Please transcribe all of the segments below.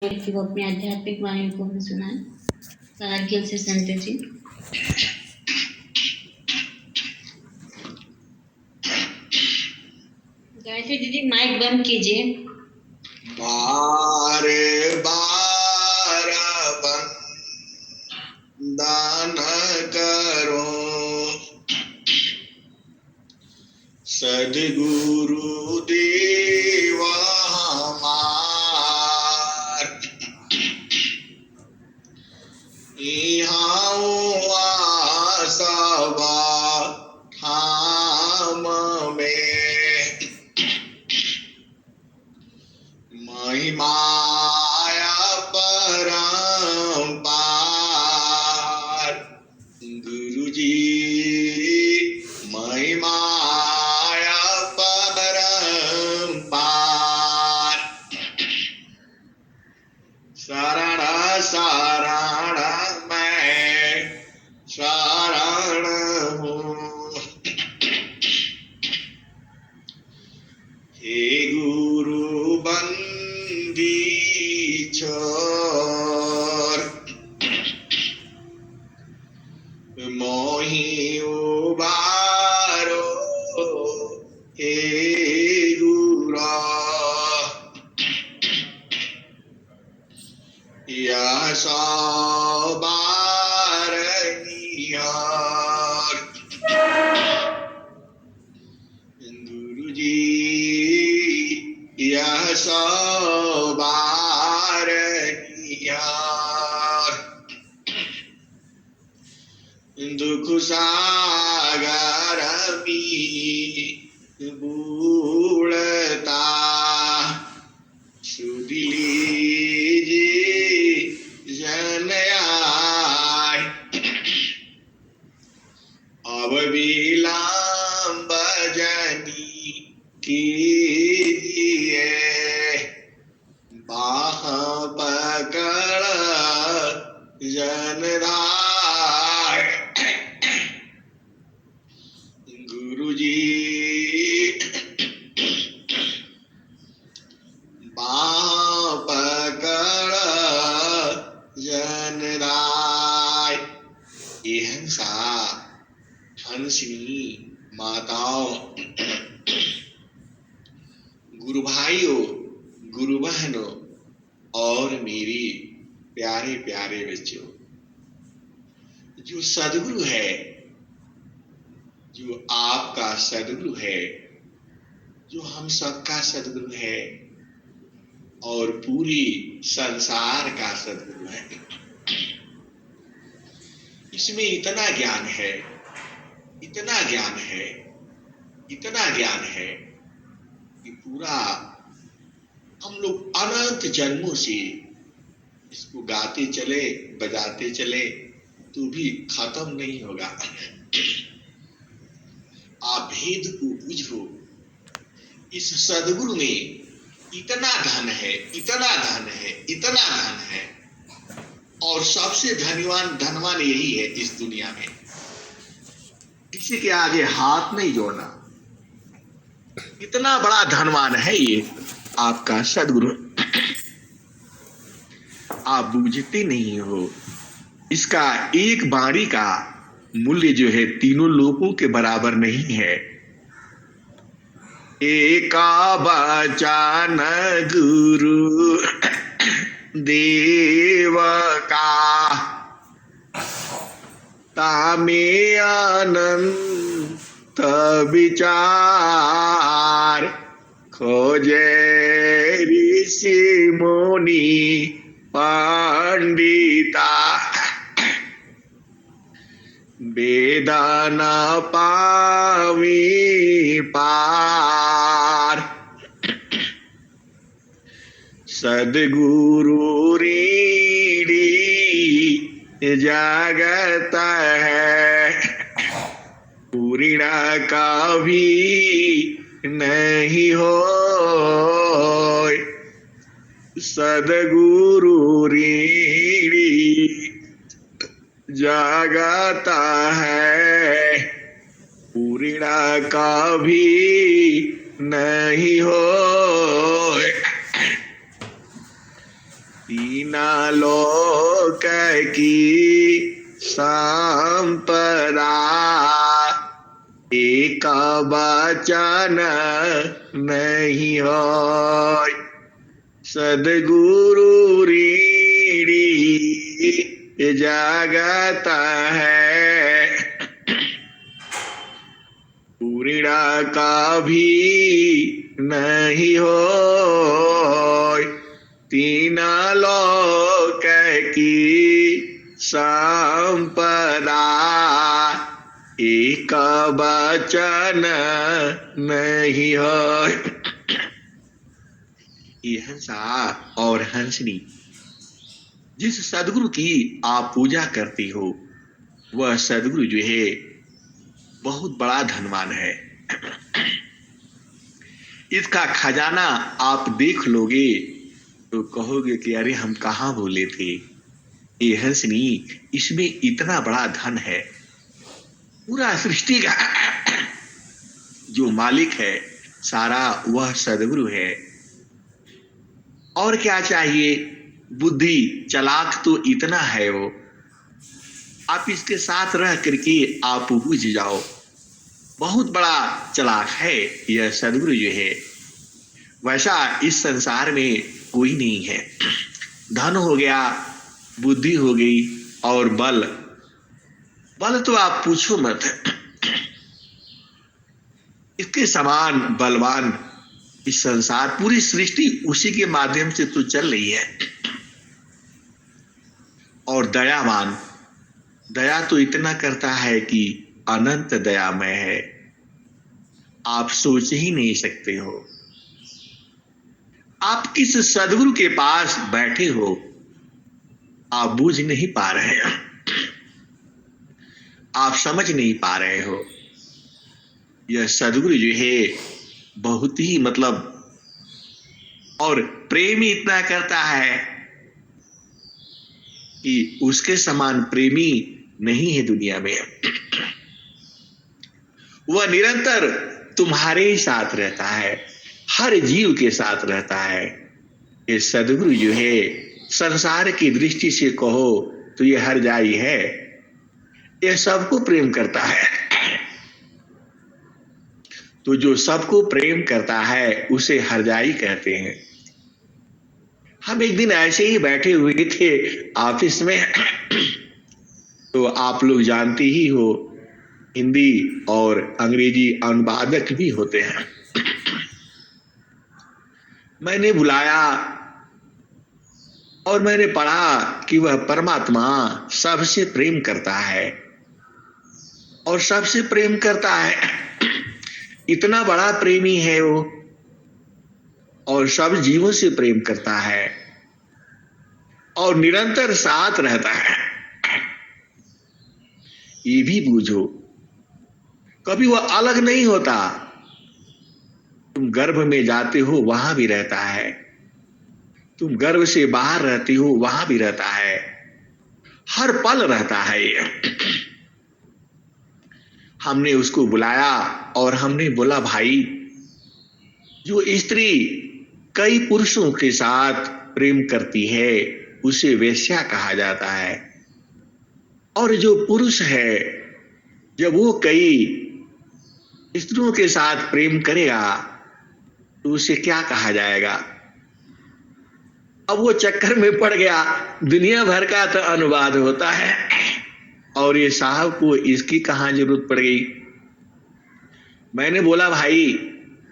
व्यक्ति को अपनी आध्यात्मिक वाणी को भी सुनाए। कारगिल से संत जी। गायत्री दीदी माइक बंद कीजिए। बार बार दान करो सद्गुरु देव हमार, यहाँ सबा ठाम में महिमाया परम्पार। गुरुजी महिमाया परम्पार। शरण शरण मैं शरण हूँ, हे गुरु बंदी छोर, मोहि उबारो हे गुरा। यशो बारनियार गुरुजी, यशो बारनियार। दुख सागर में बूढ़ता सुध लीजिए जनयाय। अब विलंब जनी कीजिए, बाह पकड़ जनदाय। गुरुजी बाह पकड़ जनदाय। ये हंसा हंसिनी माताओं, गुरु भाइयों, गुरु बहनों और मेरी प्यारे प्यारे बच्चों, जो सदगुरु है, जो आपका सदगुरु है, जो हम सबका सदगुरु है और पूरी संसार का सदगुरु है, इसमें इतना ज्ञान है, इतना ज्ञान है, इतना ज्ञान है कि पूरा हम लोग अनंत जन्मों से इसको गाते चले, बजाते चले तो भी खत्म नहीं होगा। आप भेद को बुझो, इस सदगुरु में इतना धन है, इतना धन है, इतना धन है, और सबसे धनवान यही है इस दुनिया में। किसी के आगे हाथ नहीं जोड़ना, इतना बड़ा धनवान है ये आपका सदगुरु। आप बूझते नहीं हो, इसका एक बाणी का मूल्य जो है तीनों लोगों के बराबर नहीं है। एका वचन गुरु देव का, तामे अनंत विचार। खोजे ऋषि मुनि पंडिता, वेदन पावी पार। सद्गुरु रीढ़ी जगत है, पूर्ण कभी नहीं हो। सद्गुरु रीढ़ी जगत है, पूर्ण कभी नहीं हो। तीना लोक की संपदा, एक वचन नहीं होय। सदगुरु रीढ़ी जगत है, पूर्णा का भी नहीं होय। तीना लोक की संपदा, एक वचन नहीं होय। ये हंसा और हंसनी, जिस सदगुरु की आप पूजा करती हो, वह सदगुरु जो है बहुत बड़ा धनवान है। इसका खजाना आप देख लोगे तो कहोगे कि अरे हम कहाँ भूले थे। ये हंसनी, इसमें इतना बड़ा धन है। पूरा सृष्टि का जो मालिक है सारा, वह सदगुरु है। और क्या चाहिए? बुद्धि, चालाक तो इतना है वो। आप इसके साथ रह करके आप बुझ जाओ, बहुत बड़ा चालाक है यह सदगुरु जो है। वैसा इस संसार में कोई नहीं है। धन हो गया, बुद्धि हो गई और बल तो आप पूछो मत। इसके समान बलवान इस संसार, पूरी सृष्टि उसी के माध्यम से तो चल रही है। और दयावान, दया तो इतना करता है कि अनंत दयामय है, आप सोच ही नहीं सकते हो। आप किस सदगुरु के पास बैठे हो, आप बूझ नहीं पा रहे हो, आप समझ नहीं पा रहे हो। यह सदगुरु जो है बहुत ही और प्रेम ही इतना करता है कि उसके समान प्रेमी नहीं है दुनिया में। वह निरंतर तुम्हारे ही साथ रहता है, हर जीव के साथ रहता है। ये सदगुरु जो है संसार की दृष्टि से कहो तो ये हर जाई है, यह सबको प्रेम करता है। तो जो सबको प्रेम करता है उसे हरजाई कहते हैं। हम एक दिन ऐसे ही बैठे हुए थे ऑफिस में, तो आप लोग जानते ही हो हिंदी और अंग्रेजी अनुवादक भी होते हैं। मैंने बुलाया और मैंने पढ़ा कि वह परमात्मा सबसे प्रेम करता है और सबसे प्रेम करता है। इतना बड़ा प्रेमी है वो, और सब जीवों से प्रेम करता है और निरंतर साथ रहता है। ये भी बूझो, कभी वह अलग नहीं होता। तुम गर्भ में जाते हो वहां भी रहता है, तुम गर्भ से बाहर रहती हो वहां भी रहता है, हर पल रहता है ये। हमने उसको बुलाया और हमने बोला, भाई जो स्त्री कई पुरुषों के साथ प्रेम करती है उसे वेश्या कहा जाता है, और जो पुरुष है जब वो कई स्त्रियों के साथ प्रेम करेगा तो उसे क्या कहा जाएगा? अब वो चक्कर में पड़ गया, दुनिया भर का तो अनुवाद होता है और ये साहब को इसकी कहां जरूरत पड़ गई। मैंने बोला, भाई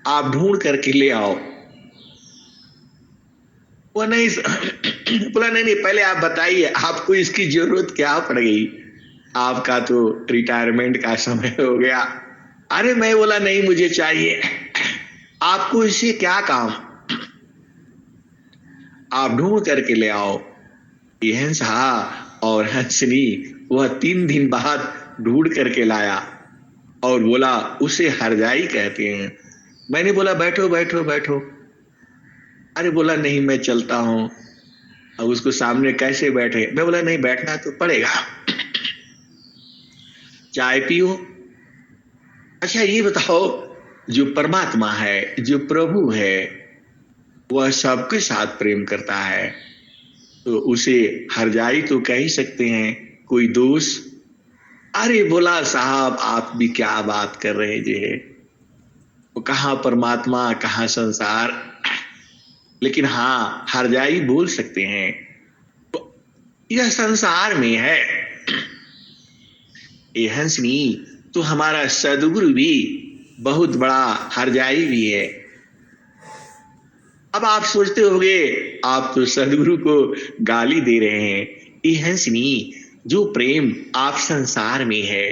आप ढूंढ करके ले आओ। वो नहीं बोला, नहीं पहले आप बताइए आपको इसकी जरूरत क्या पड़ गई, आपका तो रिटायरमेंट का समय हो गया। अरे मैं बोला, नहीं मुझे चाहिए। आपको इससे क्या काम, आप ढूंढ करके ले आओ। ये हंसा और हंसनी वह 3 दिन बाद ढूंढ करके लाया और बोला, उसे हरजाई कहते हैं। मैंने बोला, बैठो बैठो बैठो। अरे बोला, नहीं मैं चलता हूं। अब उसको सामने कैसे बैठे? मैं बोला, नहीं बैठना तो पड़ेगा, चाय पियो। अच्छा ये बताओ, जो परमात्मा है, जो प्रभु है, वह सबके साथ प्रेम करता है तो उसे हरजाई तो कह ही सकते हैं, कोई दोष। अरे बोला साहब आप भी क्या बात कर रहे जे है, वो कहाँ परमात्मा कहाँ संसार। लेकिन हाँ हरजाई बोल सकते हैं, तो यह संसार में है। ये हंसनी तो हमारा सदगुरु भी बहुत बड़ा हरजाई भी है। अब आप सोचते होंगे आप तो सदगुरु को गाली दे रहे हैं। ये हंसनी जो प्रेम आप संसार में है,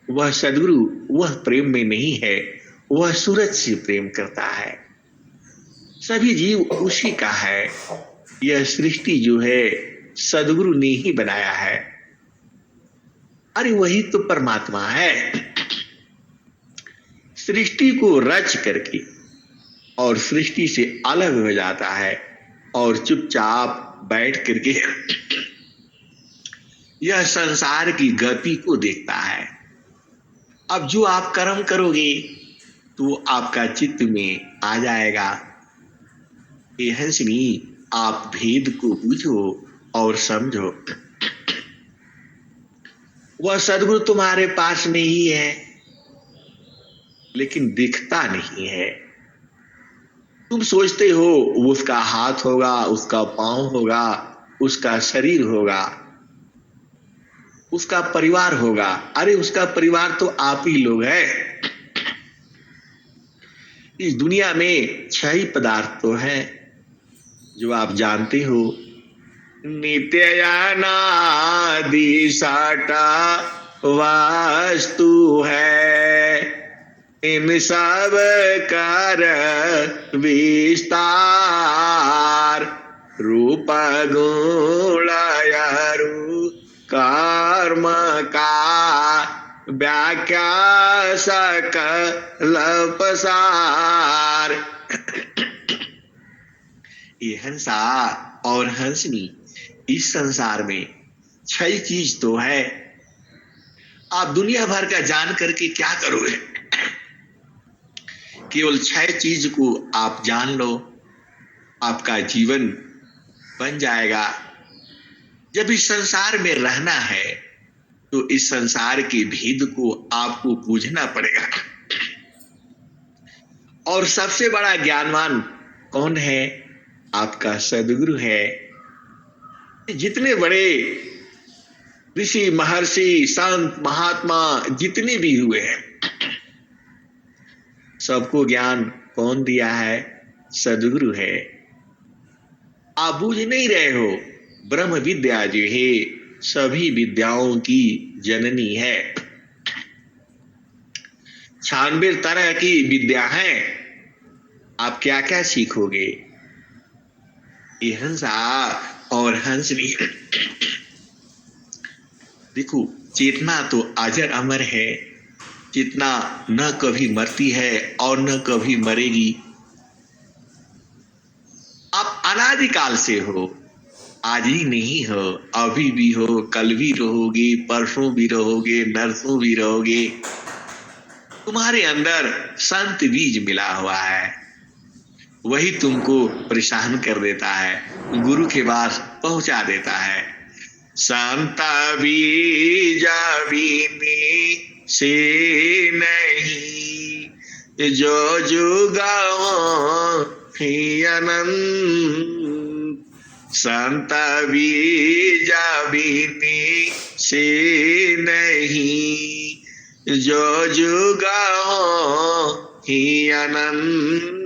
वह सदगुरु वह प्रेम में नहीं है, वह सूरज से प्रेम करता है। सभी जीव उसी का है। यह सृष्टि जो है सदगुरु ने ही बनाया है। अरे वही तो परमात्मा है। सृष्टि को रच करके और सृष्टि से अलग हो जाता है और चुपचाप बैठ करके यह संसार की गति को देखता है। अब जो आप कर्म करोगे तो आपका चित्त में आ जाएगा। ये हंसनी आप भेद को बूझो और समझो। वह सदगुरु तुम्हारे पास में ही है, लेकिन दिखता नहीं है। तुम सोचते हो वो उसका हाथ होगा, उसका पांव होगा, उसका शरीर होगा, उसका परिवार होगा। अरे उसका परिवार तो आप ही लोग हैं। इस दुनिया में 6 ही पदार्थ तो हैं जो आप जानते हो। नित्यानादि साटा वास्तु है, इन सब कर विस्तार। रूप गुण कर्म का व्याख्या सकल पसार। ये हंसा और हंसनी इस संसार में 6 चीज तो है। आप दुनिया भर का जान करके क्या करोगे? केवल 6 चीज को आप जान लो, आपका जीवन बन जाएगा। जब इस संसार में रहना है तो इस संसार के भेद को आपको बूझना पड़ेगा। और सबसे बड़ा ज्ञानवान कौन है? आपका सदगुरु है। जितने बड़े ऋषि महर्षि संत महात्मा जितने भी हुए हैं, सबको ज्ञान कौन दिया है? सदगुरु है। आप बूझ नहीं रहे हो। ब्रह्म विद्या जो है सभी विद्याओं की जननी है। 96 तरह की विद्या है। आप क्या क्या सीखोगे? ये हंसा और हंसनी। देखो चेतना तो अजर अमर है। चेतना न कभी मरती है और न कभी मरेगी। आप अनादिकाल से हो, आज ही नहीं हो, अभी भी हो, कल भी रहोगे, परसों भी रहोगे, नरसों भी रहोगे। तुम्हारे अंदर संत बीज मिला हुआ है, वही तुमको परेशान कर देता है, गुरु के पास पहुंचा देता है। संत बीज बीनी से नहीं, जो जुगाओ ही अनंत। संत बीज बीनी से नहीं, जो जुगाओ ही अनंत।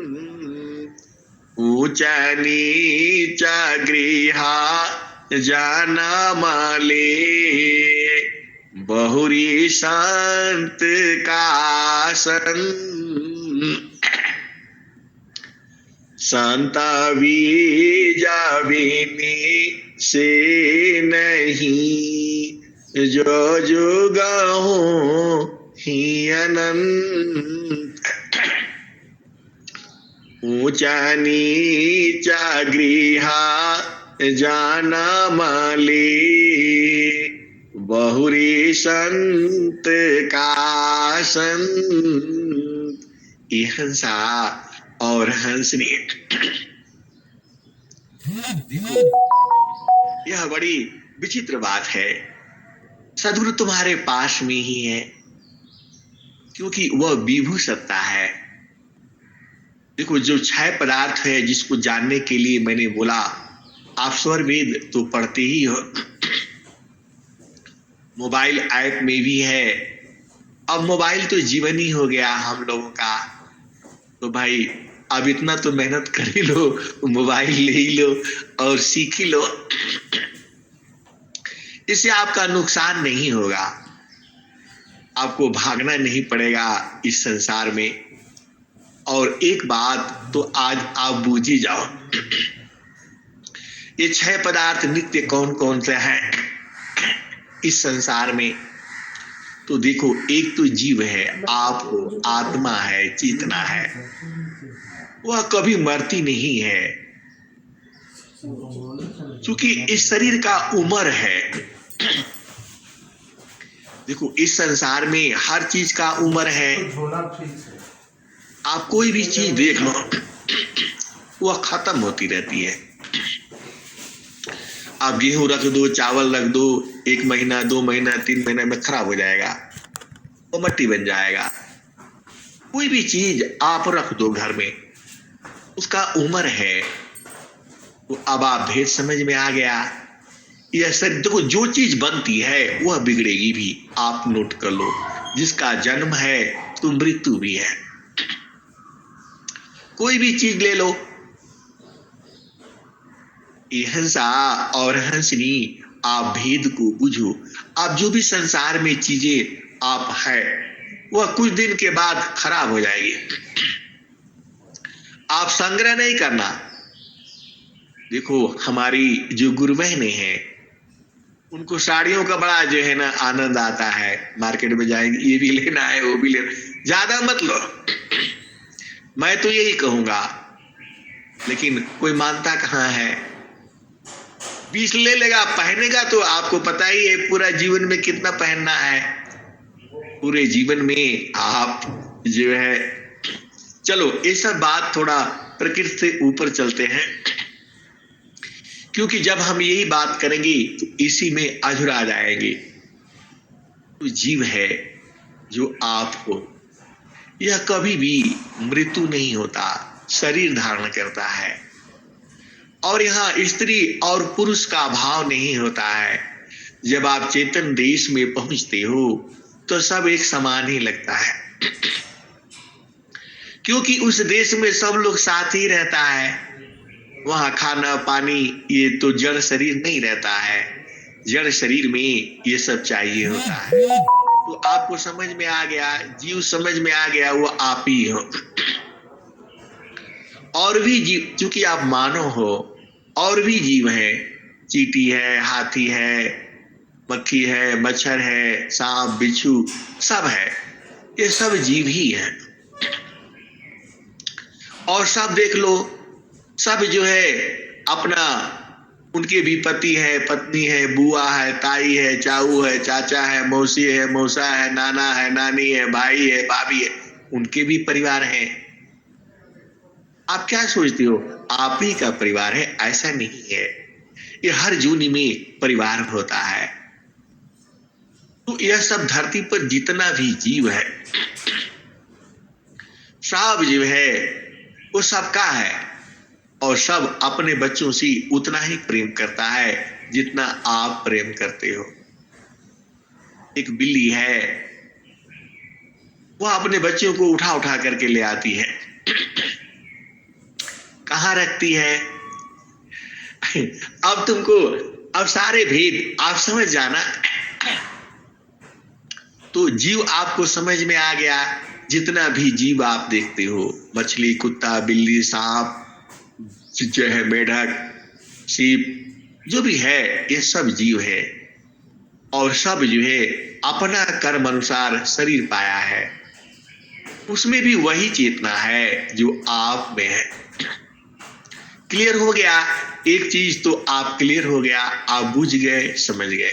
ऊंचा नीचा गृहा जन्म ले, बहुरी संत का संग। संत बीज बीनी से नहीं, जो जुगाओ ही अनंत। ऊंचा नीचा गृहा जन्म ले, बहुरी संत का संत। ये हंसा और हंसनी। यह बड़ी विचित्र बात है। सद्गुरु तुम्हारे पास में ही है, क्योंकि वह विभू सत्ता है। देखो, जो 6 पदार्थ है जिसको जानने के लिए मैंने बोला, आप स्वर वेद तो पढ़ते ही हो, मोबाइल ऐप में भी है। अब मोबाइल तो जीवन ही हो गया हम लोगों का। तो भाई अब इतना तो मेहनत कर ही लो, मोबाइल ले ही लो और सीख ही लो। इससे आपका नुकसान नहीं होगा, आपको भागना नहीं पड़ेगा इस संसार में। और एक बात तो आज आप बूझ ही जाओ, ये 6 पदार्थ नित्य कौन कौन से हैं इस संसार में? तो देखो, एक तो जीव है, आप हो, आत्मा है, चेतना है, वह कभी मरती नहीं है, क्योंकि इस शरीर का उम्र है। देखो, इस संसार में हर चीज का उम्र है। आप कोई भी चीज देख लो, वह खत्म होती रहती है। आप गेहूं रख दो, चावल रख दो, 1 महीना 2 महीना 3 महीना में खराब हो जाएगा, वो मट्टी बन जाएगा। कोई भी चीज आप रख दो घर में, उसका उम्र है। तो अब आप भेद समझ में आ गया। यह शरीर, देखो, जो चीज बनती है वह बिगड़ेगी भी, आप नोट कर लो। जिसका जन्म है तो मृत्यु भी है। कोई भी चीज ले लो, ये हंसा और हंसनी, आप भेद को बुझो। आप जो भी संसार में चीजें आप है, वह कुछ दिन के बाद खराब हो जाएगी। आप संग्रह नहीं करना। देखो, हमारी जो गुरु बहनें हैं, उनको साड़ियों का बड़ा जो है ना आनंद आता है। मार्केट में जाएंगे, ये भी लेना है, वो भी लेना, ज्यादा मत लो, मैं तो यही कहूंगा। लेकिन कोई मानता कहाँ है? 20 ले लेगा, पहनेगा तो आपको पता ही है पूरा जीवन में कितना पहनना है। पूरे जीवन में आप जो है, चलो ये सब बात थोड़ा प्रकृति से ऊपर चलते हैं, क्योंकि जब हम यही बात करेंगे तो इसी में अधूरा जाएंगे। तो जीव है जो आप हो, यह कभी भी मृत्यु नहीं होता, शरीर धारण करता है। और यहाँ स्त्री और पुरुष का भाव नहीं होता है। जब आप चेतन देश में पहुंचते हो तो सब एक समान ही लगता है, क्योंकि उस देश में सब लोग साथ ही रहता है। वहां खाना पानी, ये तो जड़ शरीर नहीं रहता है। जड़ शरीर में ये सब चाहिए होता है। तो आपको समझ में आ गया, जीव समझ में आ गया, वो आप ही हो। और भी जीव, चूंकि आप मानव हो, और भी जीव है, चींटी है, हाथी है, मक्खी है, मच्छर है, सांप बिच्छू सब है। ये सब जीव ही है। और सब देख लो, सब जो है अपना, उनके भी पति है, पत्नी है, बुआ है, ताई है, चाऊ है, चाचा है, मौसी है, मौसा है, नाना है, नानी है, भाई है, भाभी है, उनके भी परिवार हैं। आप क्या सोचते हो आप ही का परिवार है? ऐसा नहीं है। ये हर जूनी में परिवार होता है। तो यह सब धरती पर जितना भी जीव है, सब जीव है, वो सबका है। और सब अपने बच्चों से उतना ही प्रेम करता है जितना आप प्रेम करते हो। एक बिल्ली है, वह अपने बच्चों को उठा उठा करके ले आती है। कहाँ रखती है? अब तुमको, अब सारे भेद आप समझ जाना। तो जीव आपको समझ में आ गया। जितना भी जीव आप देखते हो, मछली, कुत्ता, बिल्ली, सांप, जो है मेढक, सीप, जो भी है, ये सब जीव है। और सब जो है अपना कर्म अनुसार शरीर पाया है। उसमें भी वही चेतना है जो आप में है। क्लियर हो गया? एक चीज तो आप क्लियर हो गया, आप बुझ गए, समझ गए।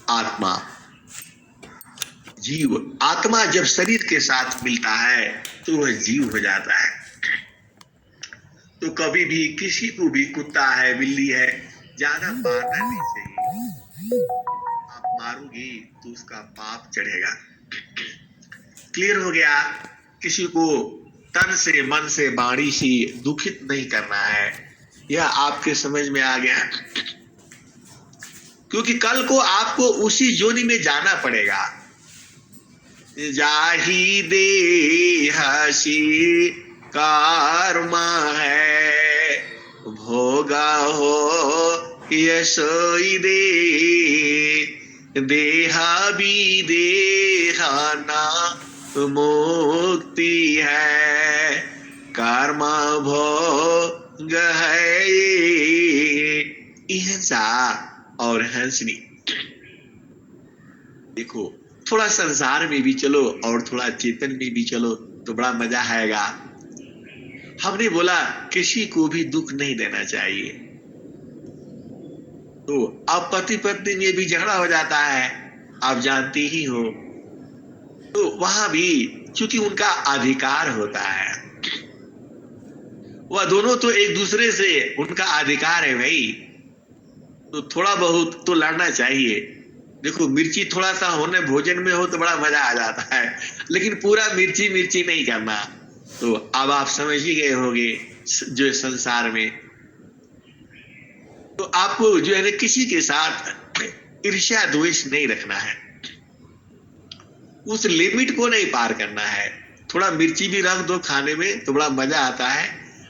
आत्मा, जीव, आत्मा जब शरीर के साथ मिलता है तो वह जीव हो जाता है। तो कभी भी किसी को भी, कुत्ता है, बिल्ली है, ज्यादा मारना नहीं चाहिए। आप मारोगे तो उसका पाप चढ़ेगा। क्लियर हो गया? किसी को तन से मन से वाणी से दुखित नहीं करना है। यह आपके समझ में आ गया? क्योंकि कल को आपको उसी जोनी में जाना पड़ेगा। जाही दे हसी कर्मा है, भोगा हो यशोई दे, देहा भी देहाना मुक्ति है, कर्मा भोग है। हिंसा और हंसनी, देखो थोड़ा संसार में भी चलो और थोड़ा चेतन में भी चलो तो बड़ा मजा आएगा। हमने बोला किसी को भी दुख नहीं देना चाहिए। तो अब पति पत्नी में भी झगड़ा हो जाता है, आप जानती ही हो। तो वहां भी चूंकि उनका अधिकार होता है, वह दोनों तो एक दूसरे से, उनका अधिकार है भाई, तो थोड़ा बहुत तो लड़ना चाहिए। देखो मिर्ची थोड़ा सा होने भोजन में हो तो बड़ा मजा आ जाता है, लेकिन पूरा मिर्ची मिर्ची नहीं करना। तो अब आप समझ ही गए होंगे जो संसार में, तो आपको जो है ना किसी के साथ ईर्ष्या द्वेष नहीं रखना है, उस लिमिट को नहीं पार करना है। थोड़ा मिर्ची भी रख दो खाने में तो बड़ा मजा आता है,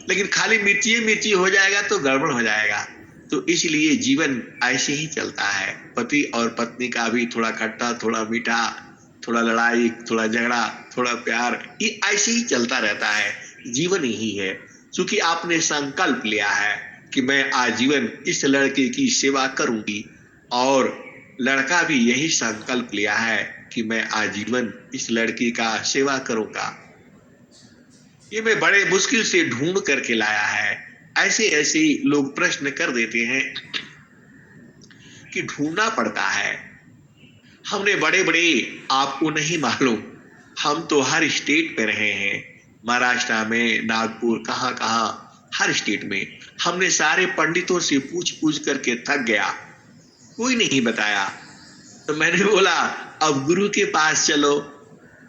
लेकिन खाली मिर्ची मिर्ची हो जाएगा तो गड़बड़ हो जाएगा। तो इसलिए जीवन ऐसे ही चलता है। पति और पत्नी का भी थोड़ा खट्टा, थोड़ा मीठा, थोड़ा लड़ाई, थोड़ा झगड़ा, थोड़ा प्यार, ये ऐसे ही चलता रहता है। जीवन यही है। क्योंकि आपने संकल्प लिया है कि मैं आजीवन इस लड़के की सेवा करूंगी, और लड़का भी यही संकल्प लिया है कि मैं आजीवन इस लड़की का सेवा करूंगा। ये मैं बड़े मुश्किल से ढूंढ करके लाया है। ऐसे ऐसे लोग प्रश्न कर देते हैं कि ढूंढना पड़ता है। हमने बड़े बड़े, आपको नहीं मालूम, हम तो हर स्टेट पे रहे हैं, महाराष्ट्र में, नागपुर, कहां कहां, हर स्टेट में। हमने सारे पंडितों से पूछ पूछ करके थक गया, कोई नहीं बताया। तो मैंने बोला अब गुरु के पास चलो,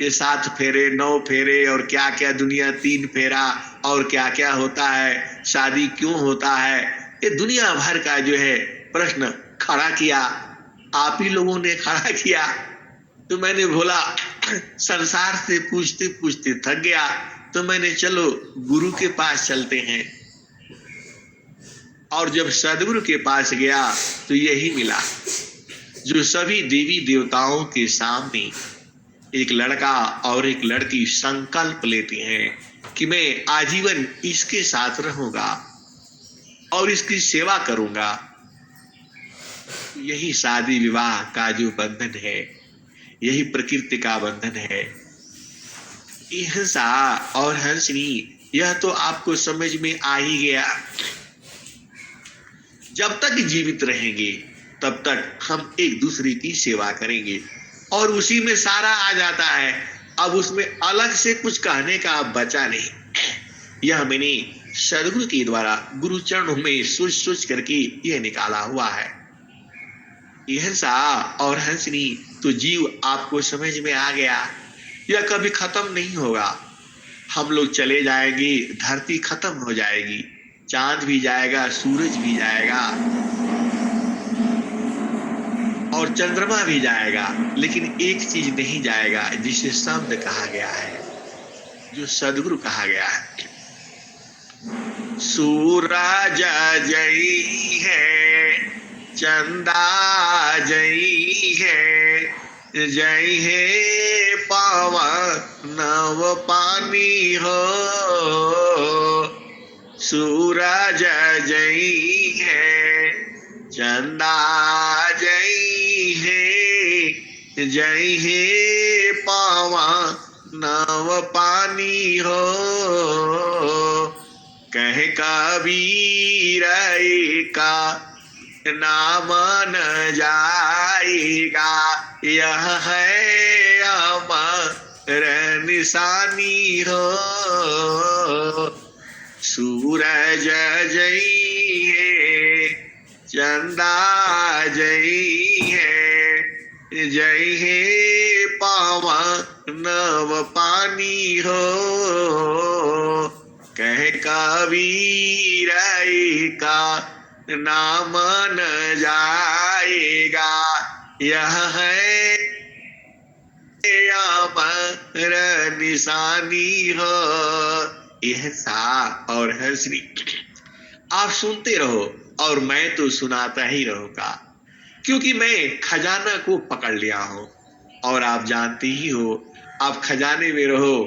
ये 7 फेरे 9 फेरे और क्या क्या दुनिया, 3 फेरा और क्या क्या होता है, शादी क्यों होता है, ये दुनिया भर का जो है प्रश्न खड़ा किया, आप ही लोगों ने खड़ा किया। तो मैंने बोला संसार से पूछते पूछते थक गया, तो मैंने चलो गुरु के पास चलते हैं। और जब सदगुरु के पास गया तो यही मिला, जो सभी देवी देवताओं के सामने एक लड़का और एक लड़की संकल्प लेते हैं कि मैं आजीवन इसके साथ रहूंगा और इसकी सेवा करूंगा। यही शादी विवाह का जो बंधन है, यही प्रकृति का बंधन है। हिंसा और हंसनी, यह तो आपको समझ में आ ही गया। जब तक जीवित रहेंगे तब तक हम एक दूसरे की सेवा करेंगे, और उसी में सारा आ जाता है। अब उसमें अलग से कुछ कहने का बचा नहीं। यह मैंने सदगुरु के द्वारा गुरु चरणों में सोच सोच करके यह निकाला हुआ है। हिंसा और हंसनी तो जीव आपको समझ में आ गया, यह कभी खत्म नहीं होगा। हम लोग चले जाएंगे, धरती खत्म हो जाएगी, चांद भी जाएगा, सूरज भी जाएगा और चंद्रमा भी जाएगा, लेकिन एक चीज नहीं जाएगा, जिसे शब्द कहा गया है, जो सदगुरु कहा गया है। सूरज जई है, चंदा जई है, जई है पवन नव पानी हो। सूरज जई है, चंदा जई है, जई है पवन नव पानी हो। कह कबीर का नाम न जाएगा, यह है अमर निशानी हो। सूरज जई है, चंदा जय है पावन नव पानी हो, कह कबीर का नाम न जाएगा, यह है अमर निशानी हो। यह सा और हंसनी आप सुनते रहो और मैं तो सुनाता ही रहूंगा, क्योंकि मैं खजाना को पकड़ लिया हूं। और आप जानते ही हो, आप खजाने में रहो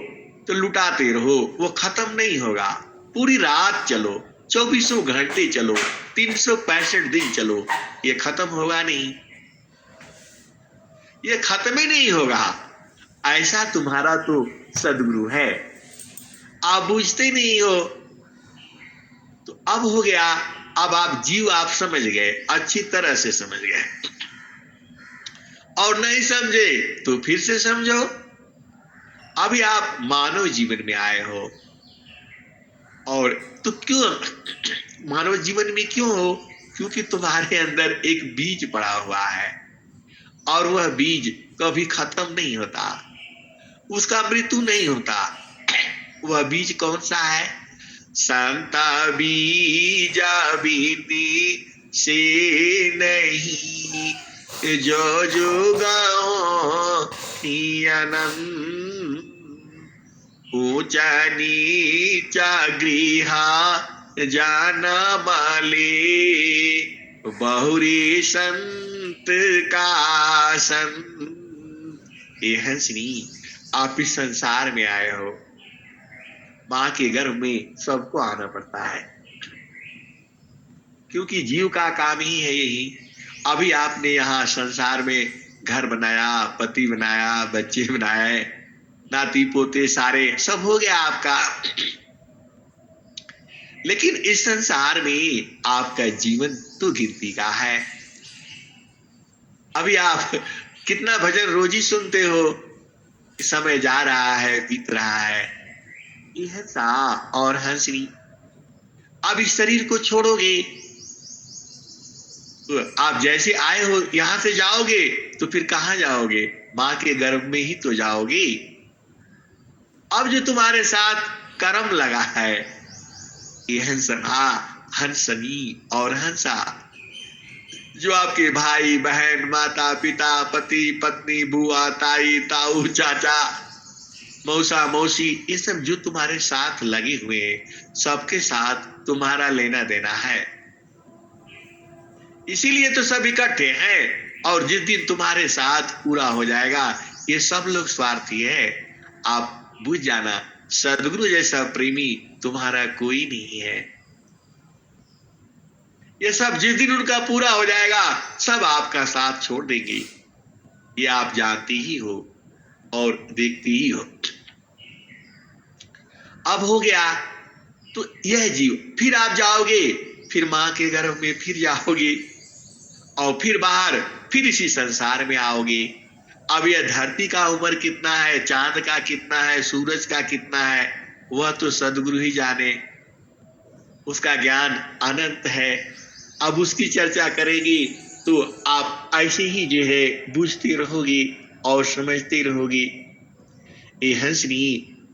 तो लुटाते रहो, वो खत्म नहीं होगा। पूरी रात चलो, 24 घंटे चलो, 365 दिन चलो, ये खत्म होगा नहीं, ये खत्म ही नहीं होगा। ऐसा तुम्हारा तो सदगुरु है, आप बुझते नहीं हो। तो अब हो गया, अब आप जीव आप समझ गए, अच्छी तरह से समझ गए, और नहीं समझे तो फिर से समझो। अभी आप मानव जीवन में आए हो, और तो क्यों मानव जीवन में क्यों हो? क्योंकि तुम्हारे अंदर एक बीज पड़ा हुआ है, और वह बीज कभी खत्म नहीं होता, उसका मृत्यु नहीं होता। वह बीज कौन सा है? संता बीजा बीती से नहीं, जो जुगाओ अनंत, ऊंचा नीचा गृहा जाना माले, बहुरी संत का संत। ये हंसनी, आप इस संसार में आए हो, मां के गर्भ में सबको आना पड़ता है, क्योंकि जीव का काम ही है यही। अभी आपने यहाँ संसार में घर बनाया, पति बनाया, बच्चे बनाए, नाती पोते सारे सब हो गया आपका, लेकिन इस संसार में आपका जीवन तो गिनती का है। अभी आप कितना भजन रोजी सुनते हो, समय जा रहा है, बीत रहा है। यह सा और हंसनी, अब इस शरीर को छोड़ोगे तो आप जैसे आए हो यहां से जाओगे तो फिर कहां जाओगे? मां के गर्भ में ही तो जाओगे। अब जो तुम्हारे साथ कर्म लगा है, ये हंसना, हंसनी और हंसा, जो आपके भाई बहन, माता पिता, पति पत्नी, बुआ ताई ताऊ चाचा मौसा मौसी, ये सब जो तुम्हारे साथ लगे हुए हैं, सबके साथ तुम्हारा लेना देना है, इसीलिए तो सब इकट्ठे हैं। और जिस दिन तुम्हारे साथ पूरा हो जाएगा, ये सब लोग स्वार्थी है, आप बुझ जाना। सदगुरु जैसा प्रेमी तुम्हारा कोई नहीं है। ये सब जिस दिन उनका पूरा हो जाएगा, सब आपका साथ छोड़ देंगे, ये आप जानती ही हो और देखती ही हो। अब हो गया तो यह जीव, फिर आप जाओगे, फिर मां के गर्भ में फिर जाओगे, और फिर बाहर फिर इसी संसार में आओगे। अब यह धरती का उम्र कितना है, चांद का कितना है, सूरज का कितना है, वह तो सदगुरु ही जाने, उसका ज्ञान अनंत है। अब उसकी चर्चा करेगी तो आप ऐसे ही जो है बुझती रहोगी और समझती रहोगी। ये हंसनी,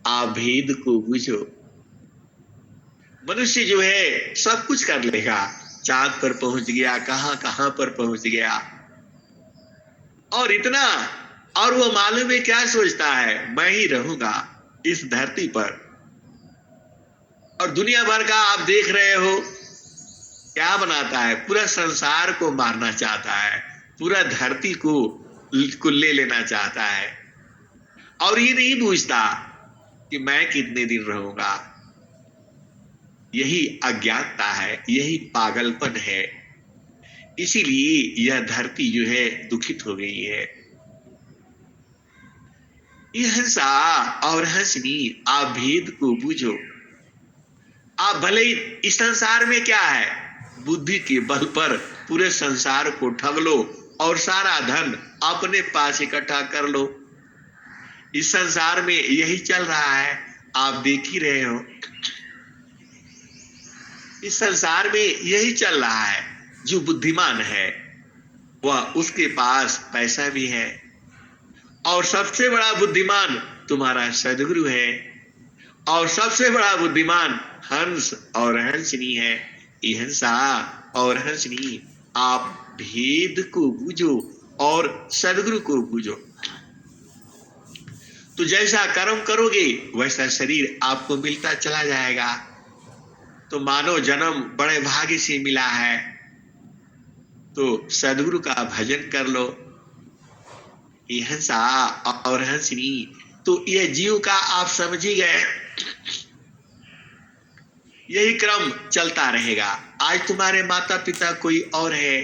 आप भेद को बुझो। मनुष्य जो है सब कुछ कर लेगा, चांद पर पहुंच गया, कहां कहां पर पहुंच गया, और इतना, और वो मालूम है क्या सोचता है, मैं ही रहूंगा इस धरती पर। और दुनिया भर का आप देख रहे हो क्या बनाता है, पूरा संसार को मारना चाहता है, पूरा धरती को ले लेना चाहता है, और ये नहीं पूछता कि मैं कितने दिन रहूंगा। यही अज्ञानता है, यही पागलपन है, इसीलिए यह धरती जो है दुखित हो गई है। यह हंसा और हंसनी, आप भेद को बूझो। आप भले ही इस संसार में क्या है, बुद्धि के बल पर पूरे संसार को ठग लो और सारा धन अपने पास इकट्ठा कर लो। इस संसार में यही चल रहा है, आप देख ही रहे हो। इस संसार में यही चल रहा है, जो बुद्धिमान है वह उसके पास पैसा भी है, और सबसे बड़ा बुद्धिमान तुम्हारा सदगुरु है, और सबसे बड़ा बुद्धिमान हंस और हंसनी है। ये हंसा और हंसनी, आप भेद को बूझो और सदगुरु को बूझो। तो जैसा कर्म करोगे वैसा शरीर आपको मिलता चला जाएगा। तो मानव जन्म बड़े भाग्य से मिला है, तो सदगुरु का भजन कर लो। ये हंसा और हंसनी, तो यह जीव का आप समझ ही गए। यही क्रम चलता रहेगा। आज तुम्हारे माता पिता कोई और है,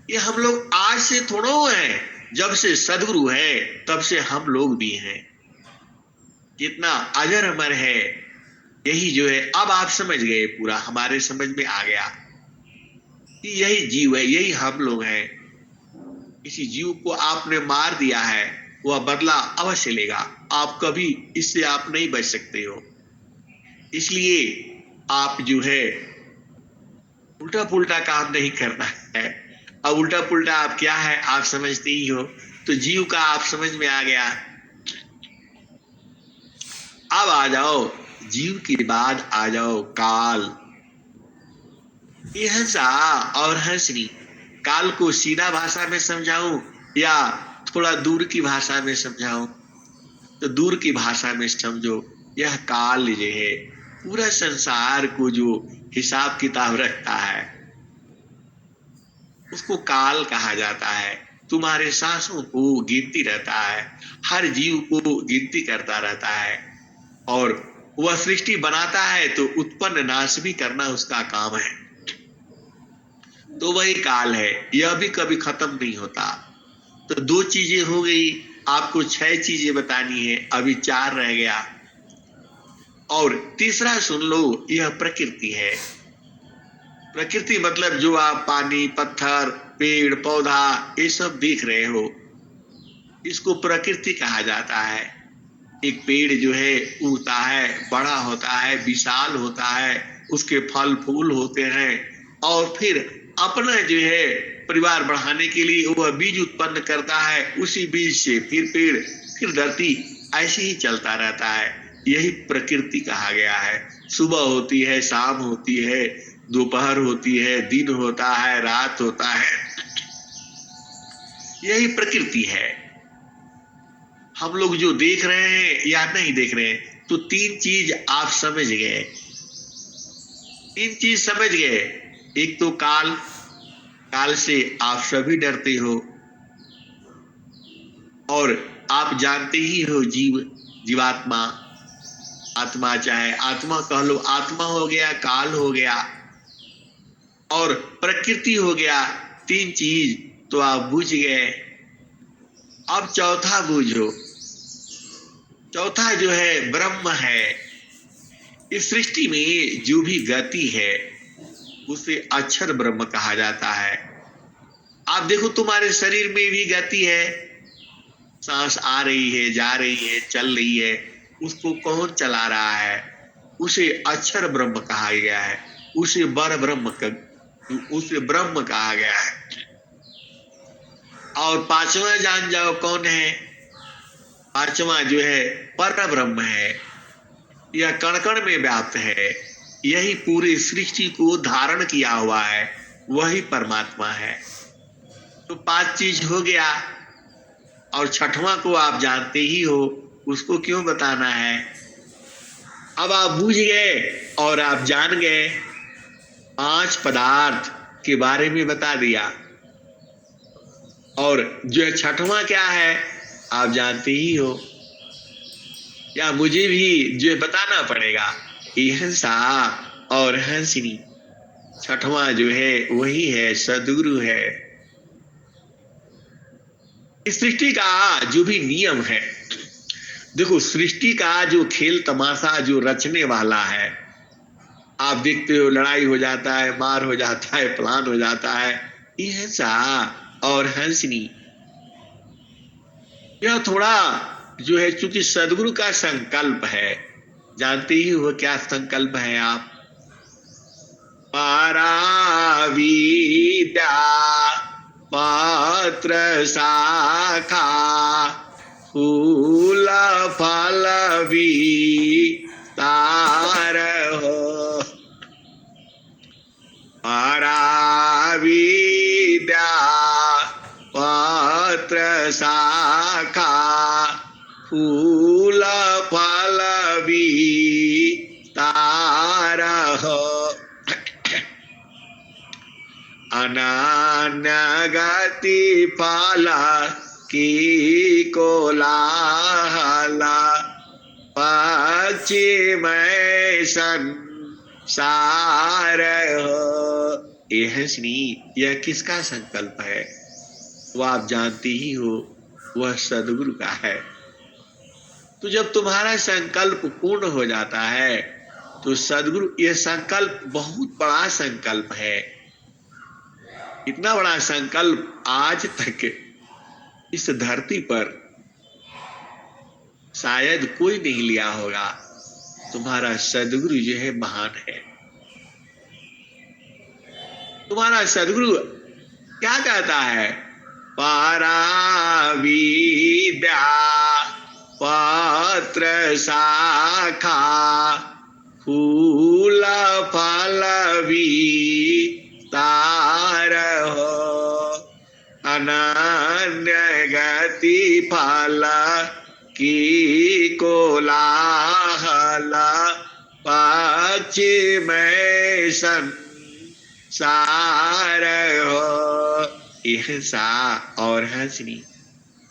ये हम लोग आज से थोड़ा हैं, जब से सदगुरु है तब से हम लोग भी हैं। कितना अजर अमर है, यही जो है अब आप समझ गए, पूरा हमारे समझ में आ गया कि यही जीव है, यही हम लोग हैं। किसी जीव को आपने मार दिया है, वह बदला अवश्य लेगा। आप कभी इससे आप नहीं बच सकते हो। इसलिए आप जो है उल्टा पुल्टा काम नहीं करना है। अब उल्टा पुल्टा आप क्या है आप समझते ही हो, तो जीव का आप समझ में आ गया। अब आ जाओ जीव के बाद आ जाओ काल। ये हंसा और हंसनी, काल को सीधा भाषा में समझाऊं या थोड़ा दूर की भाषा में समझाऊं? तो दूर की भाषा में समझो। यह काल जो है पूरा संसार को जो हिसाब किताब रखता है उसको काल कहा जाता है। तुम्हारे सांसों को गिनती रहता है, हर जीव को गिनती करता रहता है, और वह सृष्टि बनाता है तो उत्पन्न नाश भी करना उसका काम है। तो वही काल है, यह भी कभी खत्म नहीं होता। तो दो चीजें हो गई, आपको 6 चीजें बतानी है, अभी 4 रह गया। और तीसरा सुन लो, यह प्रकृति है। प्रकृति मतलब जो आप पानी, पत्थर, पेड़ पौधा ये सब देख रहे हो, इसको प्रकृति कहा जाता है। एक पेड़ जो है उगता है, बड़ा होता है, विशाल होता है, उसके फल फूल होते हैं, और फिर अपना जो है परिवार बढ़ाने के लिए वह बीज उत्पन्न करता है, उसी बीज से फिर पेड़, फिर धरती, ऐसे ही चलता रहता है। यही प्रकृति कहा गया है। सुबह होती है, शाम होती है, दोपहर होती है, दिन होता है, रात होता है, यही प्रकृति है। हम लोग जो देख रहे हैं या नहीं देख रहे हैं, तो 3 चीज आप समझ गए। 3 चीज समझ गए। एक तो काल, काल से आप सभी डरते हो, और आप जानते ही हो जीव, जीवात्मा, आत्मा, चाहे आत्मा कह लो, आत्मा हो गया, काल हो गया और प्रकृति हो गया। 3 चीज तो आप बुझ गए। अब चौथा बूझो। चौथा जो है ब्रह्म है। इस सृष्टि में जो भी गति है उसे अक्षर ब्रह्म कहा जाता है। आप देखो तुम्हारे शरीर में भी गति है, सांस आ रही है, जा रही है, चल रही है, उसको कौन चला रहा है? उसे अक्षर ब्रह्म कहा गया है, उसे उसे ब्रह्म कहा गया है। और 5वां जान जाओ कौन है? 5वां जो है पर ब्रह्म है। यह कण कण में व्याप्त है, यही पूरी सृष्टि को धारण किया हुआ है, वही परमात्मा है। तो 5 चीज हो गया, और 6वां को आप जानते ही हो, उसको क्यों बताना है? अब आप बूझ गए और आप जान गए। 5 पदार्थ के बारे में बता दिया, और जो 6वां क्या है आप जानते ही हो, या मुझे भी जो बताना पड़ेगा? ये हंसा और हंसिनी, 6वां जो है वही है, सदगुरु है। इस सृष्टि का जो भी नियम है, देखो सृष्टि का जो खेल तमाशा जो रचने वाला है, आप देखते हो लड़ाई हो जाता है, मार हो जाता है, प्लान हो जाता है। ये हंसा और हंसनी, यह थोड़ा जो है चूंकि सदगुरु का संकल्प है, जानते ही हो क्या संकल्प है आप? पराविद्या पत्र शाखा फूल फल विस्तार हो। पराविद्या पत्र शाखा फूल फल विस्तार हो। अनन्य गति फल की कोलाहल पश्चिमय संसार हो। ये हंसनी, यह किसका संकल्प है? वो आप जानते ही हो, वह सदगुरु का है। तो जब तुम्हारा संकल्प पूर्ण हो जाता है तो सदगुरु, यह संकल्प बहुत बड़ा संकल्प है। इतना बड़ा संकल्प आज तक इस धरती पर शायद कोई नहीं लिया होगा। तुम्हारा सदगुरु जो है महान है। तुम्हारा सदगुरु क्या कहता है? पराविद्या पत्र शाखा फूल फल विस्तार हो। अनन्य गति फल की कोलाहल पश्चिमय संसार हो। यह सा और हंसनी,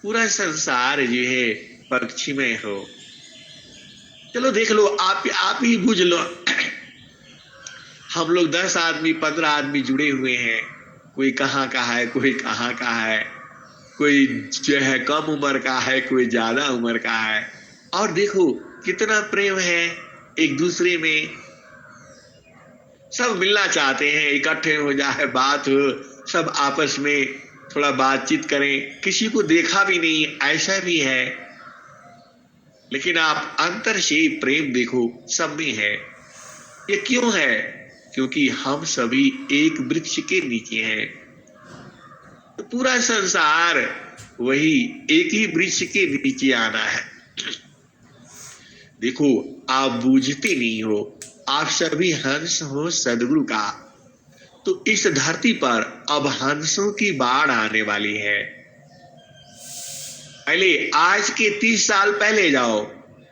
पूरा संसार जो है पक्षी में हो। चलो देख लो, आप ही बुझ लो। हम लोग 10 आदमी 15 आदमी जुड़े हुए हैं। कोई कहाँ का है, कोई कहाँ का है, कोई जो है कम उम्र का है, कोई ज्यादा उम्र का है। और देखो कितना प्रेम है एक दूसरे में। सब मिलना चाहते हैं, इकट्ठे हो जाए, बात हो, सब आपस में थोड़ा बातचीत करें। किसी को देखा भी नहीं, ऐसा भी है। लेकिन आप अंतर से प्रेम देखो, सब में है। ये क्यों है? क्योंकि हम सभी एक वृक्ष के नीचे हैं। तो पूरा संसार वही एक ही वृक्ष के नीचे आना है। देखो, आप बूझते नहीं हो, आप सभी हंस हो सदगुरु का। तो इस धरती पर अब हंसों की बाढ़ आने वाली है। पहले आज के 30 साल पहले जाओ,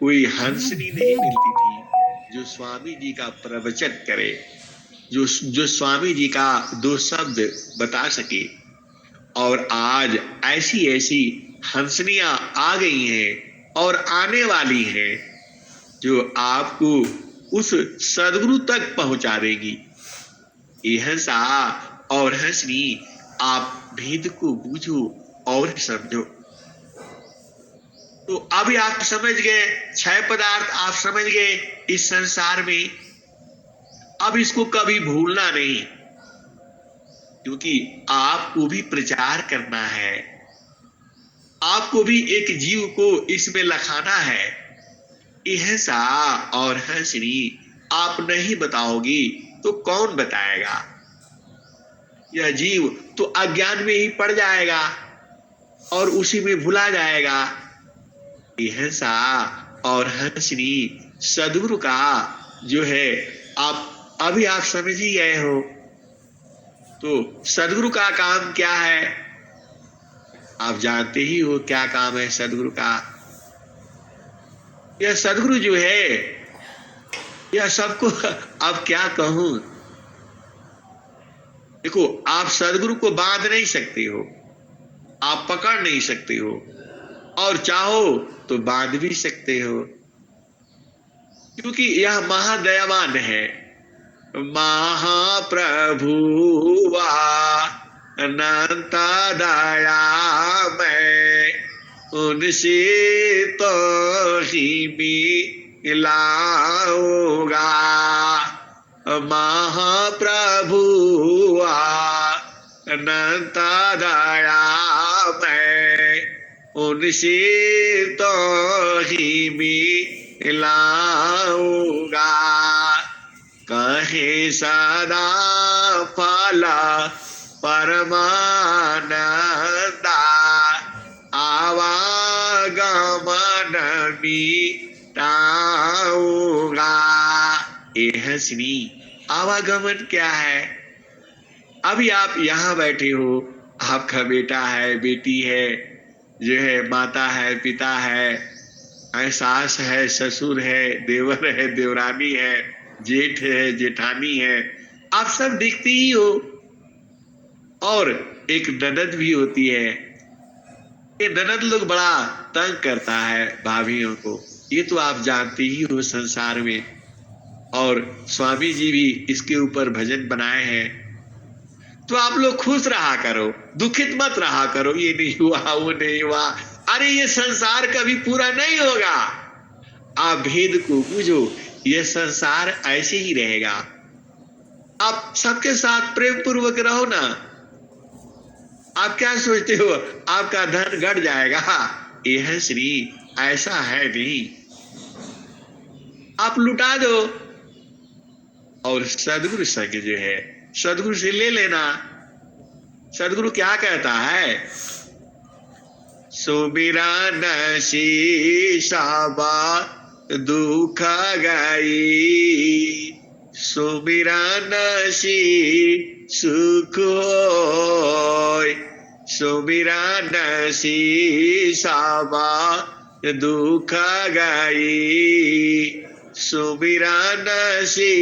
कोई हंसनी नहीं मिलती थी जो स्वामी जी का प्रवचन करे, जो स्वामी जी का 2 शब्द बता सके। और आज ऐसी ऐसी हंसनियां आ गई हैं और आने वाली हैं जो आपको उस सदगुरु तक पहुंचा देगी। ये हंसा और हंसनी, आप भेद को बूझो और समझो। तो अभी आप समझ गए, 6 पदार्थ आप समझ गए इस संसार में। अब इसको कभी भूलना नहीं, क्योंकि आपको भी प्रचार करना है। आपको भी एक जीव को इसमें लखाना है। यह सा और हंसनी आप नहीं बताओगी तो कौन बताएगा? यह जीव तो अज्ञान में ही पड़ जाएगा और उसी में भुला जाएगा। यह सा और हंसनी सदगुरु का जो है, आप समझ ही गए हो। तो सदगुरु का काम क्या है? आप जानते ही हो क्या काम है सदगुरु का। यह सदगुरु जो है, यह सबको, अब क्या कहूं। देखो, आप सदगुरु को बांध नहीं सकते हो, आप पकड़ नहीं सकते हो, और चाहो तो बांध भी सकते हो, क्योंकि यह महादयावान है। महाप्रभुवा अनंत दया में, उनसे तो ही मिलाऊंगा। महाप्रभुआ अनंत दया में, उनसे तो ही मिलाऊंगा। कहे सदा फला परमानंदा, आवागमन मिटाऊंगा। ये है श्री आवागमन क्या है? अभी आप यहाँ बैठे हो, आपका बेटा है, बेटी है, जो है माता है, पिता है, सास है, ससुर है, देवर है, देवरानी है, जेठ है, जेठानी है, आप सब दिखते ही हो। और एक ननद भी होती है। ये ननद लोग बड़ा तंग करता है भाभियों को, ये तो आप जानते ही हो संसार में। और स्वामी जी भी इसके ऊपर भजन बनाए हैं। तो आप लोग खुश रहा करो, दुखित मत रहा करो, ये नहीं हुआ, वो नहीं हुआ। अरे ये संसार कभी पूरा नहीं होगा। आप भेद को बूझो, ये संसार ऐसे ही रहेगा। आप सबके साथ प्रेम पूर्वक रहो ना। आप क्या सोचते हो आपका धन घट जाएगा? यह श्री ऐसा है नहीं। आप लुटा दो और सदगुरु संग जो है सदगुरु से ले लेना। सदगुरु क्या कहता है? सुमिरन शीशाबा दुख गई, सुमिरन शी सुख होय, सुमिरन शीशाबा दुख गई, सुमिरन शी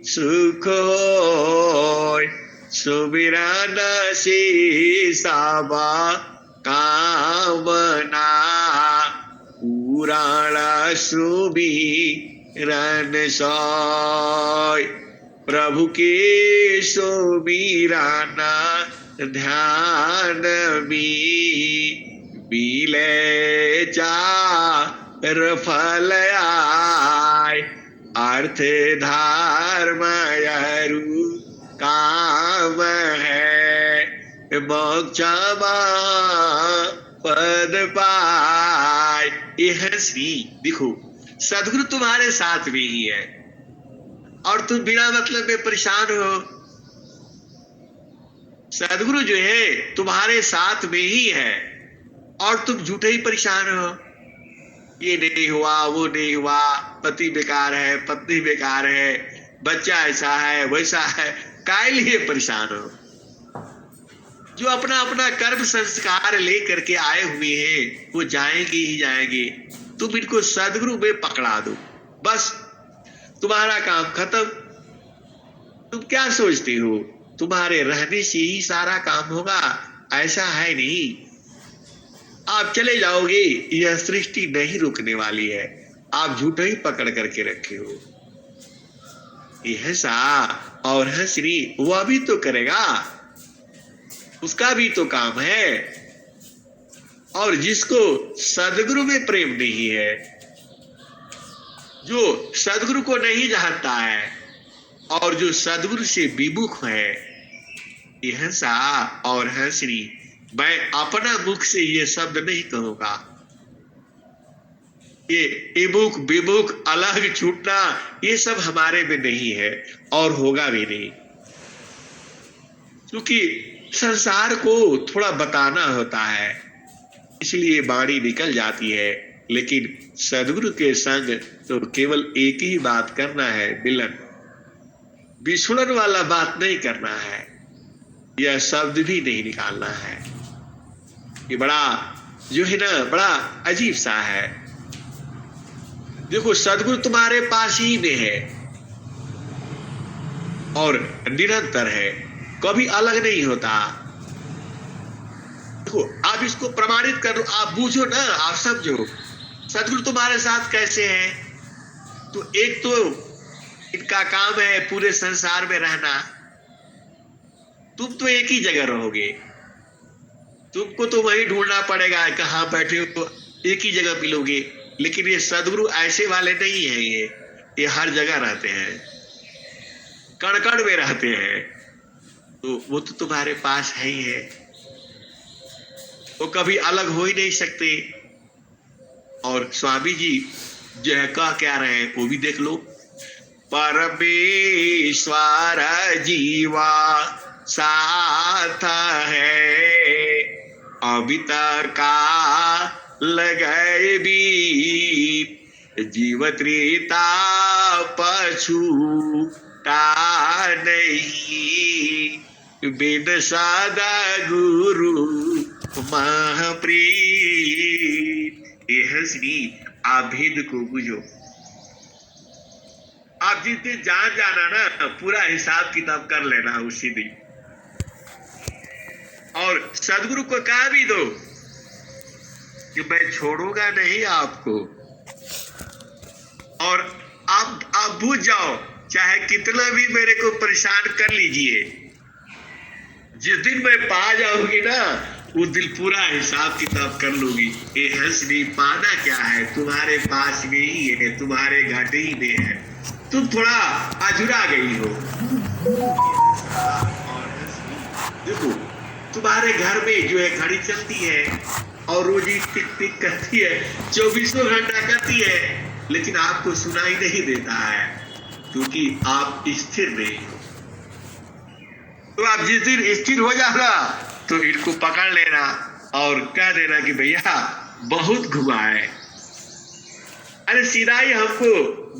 सुख होय, सुमिरन शीशाबा कामना, पुराण सुमिरन सोय। प्रभु के सुमिरन ध्यान मिले चार फल आय, अर्थ धर्म यरु काम है, मोक्ष पद पाय। यह श्री देखो, सदगुरु तुम्हारे साथ में ही है और तुम बिना मतलब में परेशान हो। सदगुरु जो है तुम्हारे साथ में ही है और तुम झूठे ही परेशान हो। ये नहीं हुआ, वो नहीं हुआ, पति बेकार है, पत्नी बेकार है, बच्चा ऐसा है, वैसा है, काहे लिए परेशान हो? जो अपना अपना कर्म संस्कार लेकर के आए हुए हैं वो जाएंगे ही जाएंगे। तुम इनको सदगुरु में पकड़ा दो, बस तुम्हारा काम खत्म। तुम क्या सोचते हो तुम्हारे रहने से ही सारा काम होगा? ऐसा है नहीं। आप चले जाओगे, यह सृष्टि नहीं रुकने वाली है। आप झूठे ही पकड़ करके रखे हो। यह सा और है श्री वह भी तो करेगा, उसका भी तो काम है। और जिसको सदगुरु में प्रेम नहीं है, जो सदगुरु को नहीं जानता है और जो सदगुरु से विमुख है, यह सा और है श्री मैं अपना मुख से ये शब्द नहीं कहूंगा। ये इमुख विमुख अलग छूटना ये सब हमारे में नहीं है और होगा भी नहीं, क्योंकि संसार को थोड़ा बताना होता है, इसलिए वाणी निकल जाती है। लेकिन सदगुरु के संग तो केवल एक ही बात करना है, मिलन, विछुड़न वाला बात नहीं करना है, यह शब्द भी नहीं निकालना है। ये बड़ा जो है ना, बड़ा अजीब सा है। देखो सदगुरु तुम्हारे पास ही में है और निरंतर है, कभी अलग नहीं होता। देखो आप इसको प्रमाणित करो, आप बूझो ना, आप समझो सदगुरु तुम्हारे साथ कैसे है। तो एक तो इनका काम है पूरे संसार में रहना, तुम तो एक ही जगह रहोगे, तुमको तो वही ढूंढना पड़ेगा, कहाँ बैठे हो एक ही जगह मिलोगे। लेकिन ये सदगुरु ऐसे वाले नहीं है, ये हर जगह रहते हैं, कण कण में रहते हैं। तो वो तो तुम्हारे पास है ही है, वो कभी अलग हो ही नहीं सकते। और स्वामी जी जो है कह क्या रहे हैं वो भी देख लो। परमेश्वर जीवा साथ है, अमित का लगए भी जीव त्रेता पछूता नहीं, बिन सदा गुरु महाप्रीत। यह श्री आप भेद को बुझो। आप जिस दिन जान जाना ना, पूरा हिसाब किताब कर लेना उसी दिन, और सदगुरु को कह भी दो कि मैं छोड़ूंगा नहीं आपको, और आप बुझ जाओ, चाहे कितना भी मेरे को परेशान कर लीजिए, जिस दिन मैं पा जाऊंगी ना, उस दिन पूरा हिसाब किताब कर लूंगी। ये हंसनी पाना क्या है, तुम्हारे पास में ही है, तुम्हारे घाटे ही में है, तुम थोड़ा अधूरा गई हो। देखो, तुम्हारे घर में जो है घड़ी चलती है और रोजी टिक टिक करती है, 24 घंटा करती है, लेकिन आपको सुनाई नहीं देता है, क्योंकि आप स्थिर नहीं हो। तो आप जिस दिन स्थिर हो जाना, तो इनको पकड़ लेना और कह देना कि भैया बहुत घुमा है। अरे सीधा ही हमको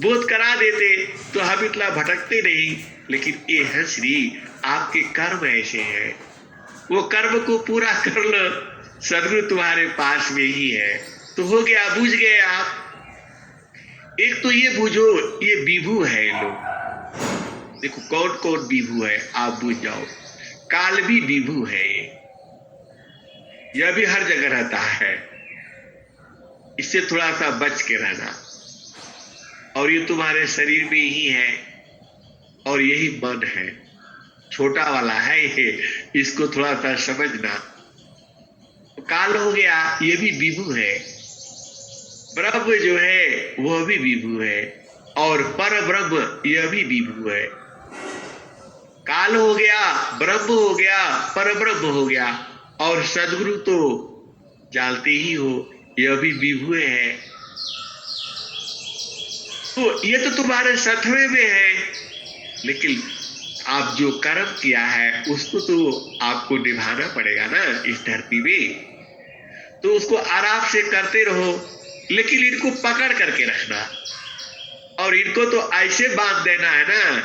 बोध करा देते तो हम इतना भटकते नहीं। लेकिन ये है श्री, आपके कर्म ऐसे हैं, वो कर्म को पूरा कर लो, सदगुरु तुम्हारे पास में ही है। तो हो गया, बुझ गए आप। एक तो ये बुझो, ये विभू है लोग। देखो कौन कौन विभू है, आप बुझ जाओ। काल भी विभू है, यह भी हर जगह रहता है, इससे थोड़ा सा बच के रहना। और ये तुम्हारे शरीर में ही है, और यही मन है, छोटा वाला है ये, इसको थोड़ा सा समझना। काल हो गया, ये भी विभू है। ब्रह्म जो है वह भी विभू है, और पर ब्रह्म यह भी विभू है। काल हो गया, ब्रह्म हो गया, पर ब्रह्म हो गया, और सदगुरु तो जानते ही हो, यह भी विभू है। तो ये तो तुम्हारे सत्वे में है, लेकिन आप जो कर्म किया है उसको तो आपको निभाना पड़ेगा ना इस धरती में। तो उसको आराम से करते रहो, लेकिन इनको पकड़ करके रखना, और इनको तो ऐसे बांध देना है ना,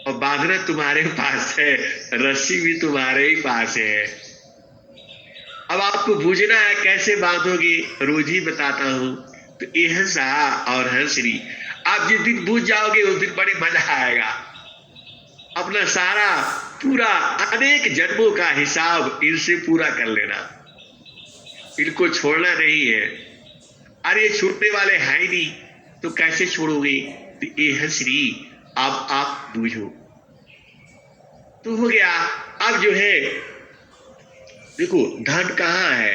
और बांधना तुम्हारे पास है, रस्सी भी तुम्हारे ही पास है। अब आपको बूझना है कैसे बांधोगे, रोज ही बताता हूं। तो ये हंसा और हंसरी, आप जिस दिन बूझ जाओगे उस दिन बड़े मजा आएगा। अपना सारा पूरा अनेक जन्मों का हिसाब इनसे पूरा कर लेना, इनको छोड़ना नहीं है। अरे छूटने वाले है ही नहीं, तो कैसे छोड़ोगे। तो ये हंसरी आप बूझो, तो हो गया। अब जो है देखो, धन कहाँ है,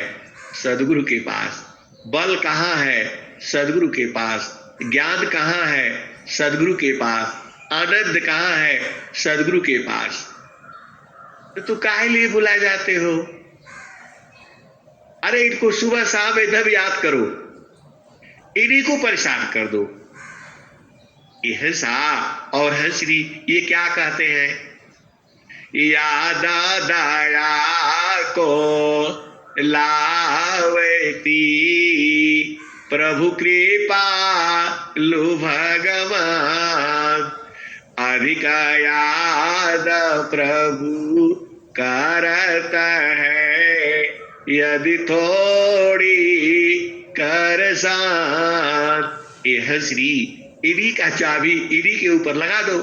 सदगुरु के पास। बल कहाँ है, सदगुरु के पास। ज्ञान कहाँ है, सदगुरु के पास। आनंद कहाँ है, सदगुरु के पास। तो काहे लिए बुलाए जाते हो। अरे इनको सुबह शाम एकदम याद करो, इन्हीं को परेशान कर दो। ये हंसा और हंसरी ये क्या कहते हैं, याद दया को लावती प्रभु कृपा लु भगवान, अधिक याद प्रभु करत है, यदि थोड़ी कर सान। ये हंसरी, इन्हीं का चाबी इन्हीं के ऊपर लगा दो।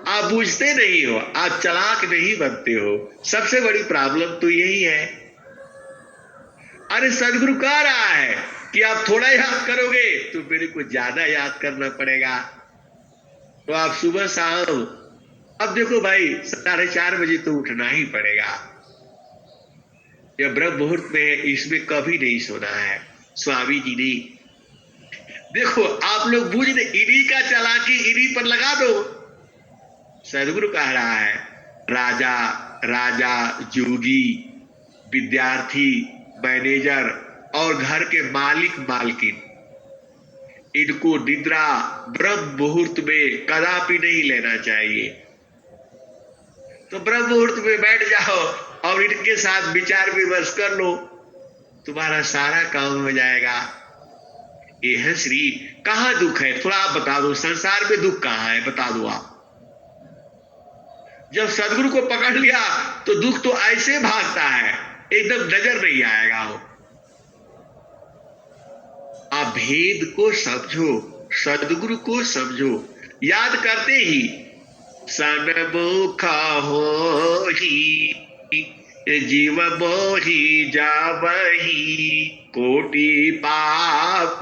आप बूझते नहीं हो, आप चालाक नहीं बनते हो, सबसे बड़ी प्रॉब्लम तो यही है। अरे सदगुरु कह रहा है कि आप थोड़ा याद करोगे तो मेरे को ज्यादा याद करना पड़ेगा। तो आप सुबह शाम, अब देखो भाई 4:30 बजे तो उठना ही पड़ेगा, यह ब्रह्म मुहूर्त में, इसमें कभी नहीं सोना है। स्वामी जी ने देखो, आप लोग बूझ दे, इन्हीं का चालाकी इन्हीं पर लगा दो। सदगुरु कह रहा है, राजा राजा, जोगी, विद्यार्थी, मैनेजर और घर के मालिक मालकिन, इनको निद्रा ब्रह्म मुहूर्त में कदापि नहीं लेना चाहिए। तो ब्रह्म मुहूर्त में बैठ जाओ और इनके साथ विचार विमर्श कर लो, तुम्हारा सारा काम हो जाएगा। ये है श्री। कहां दुख है थोड़ा आप बता दो, संसार में दुख कहां है बता दो आप। जब सदगुरु को पकड़ लिया तो दुख तो ऐसे भागता है, एकदम नजर नहीं आएगा वो। आप भेद को समझो, सदगुरु को समझो, याद करते ही सनमुख हो ही जीव मोही जावही कोटि पापायाघा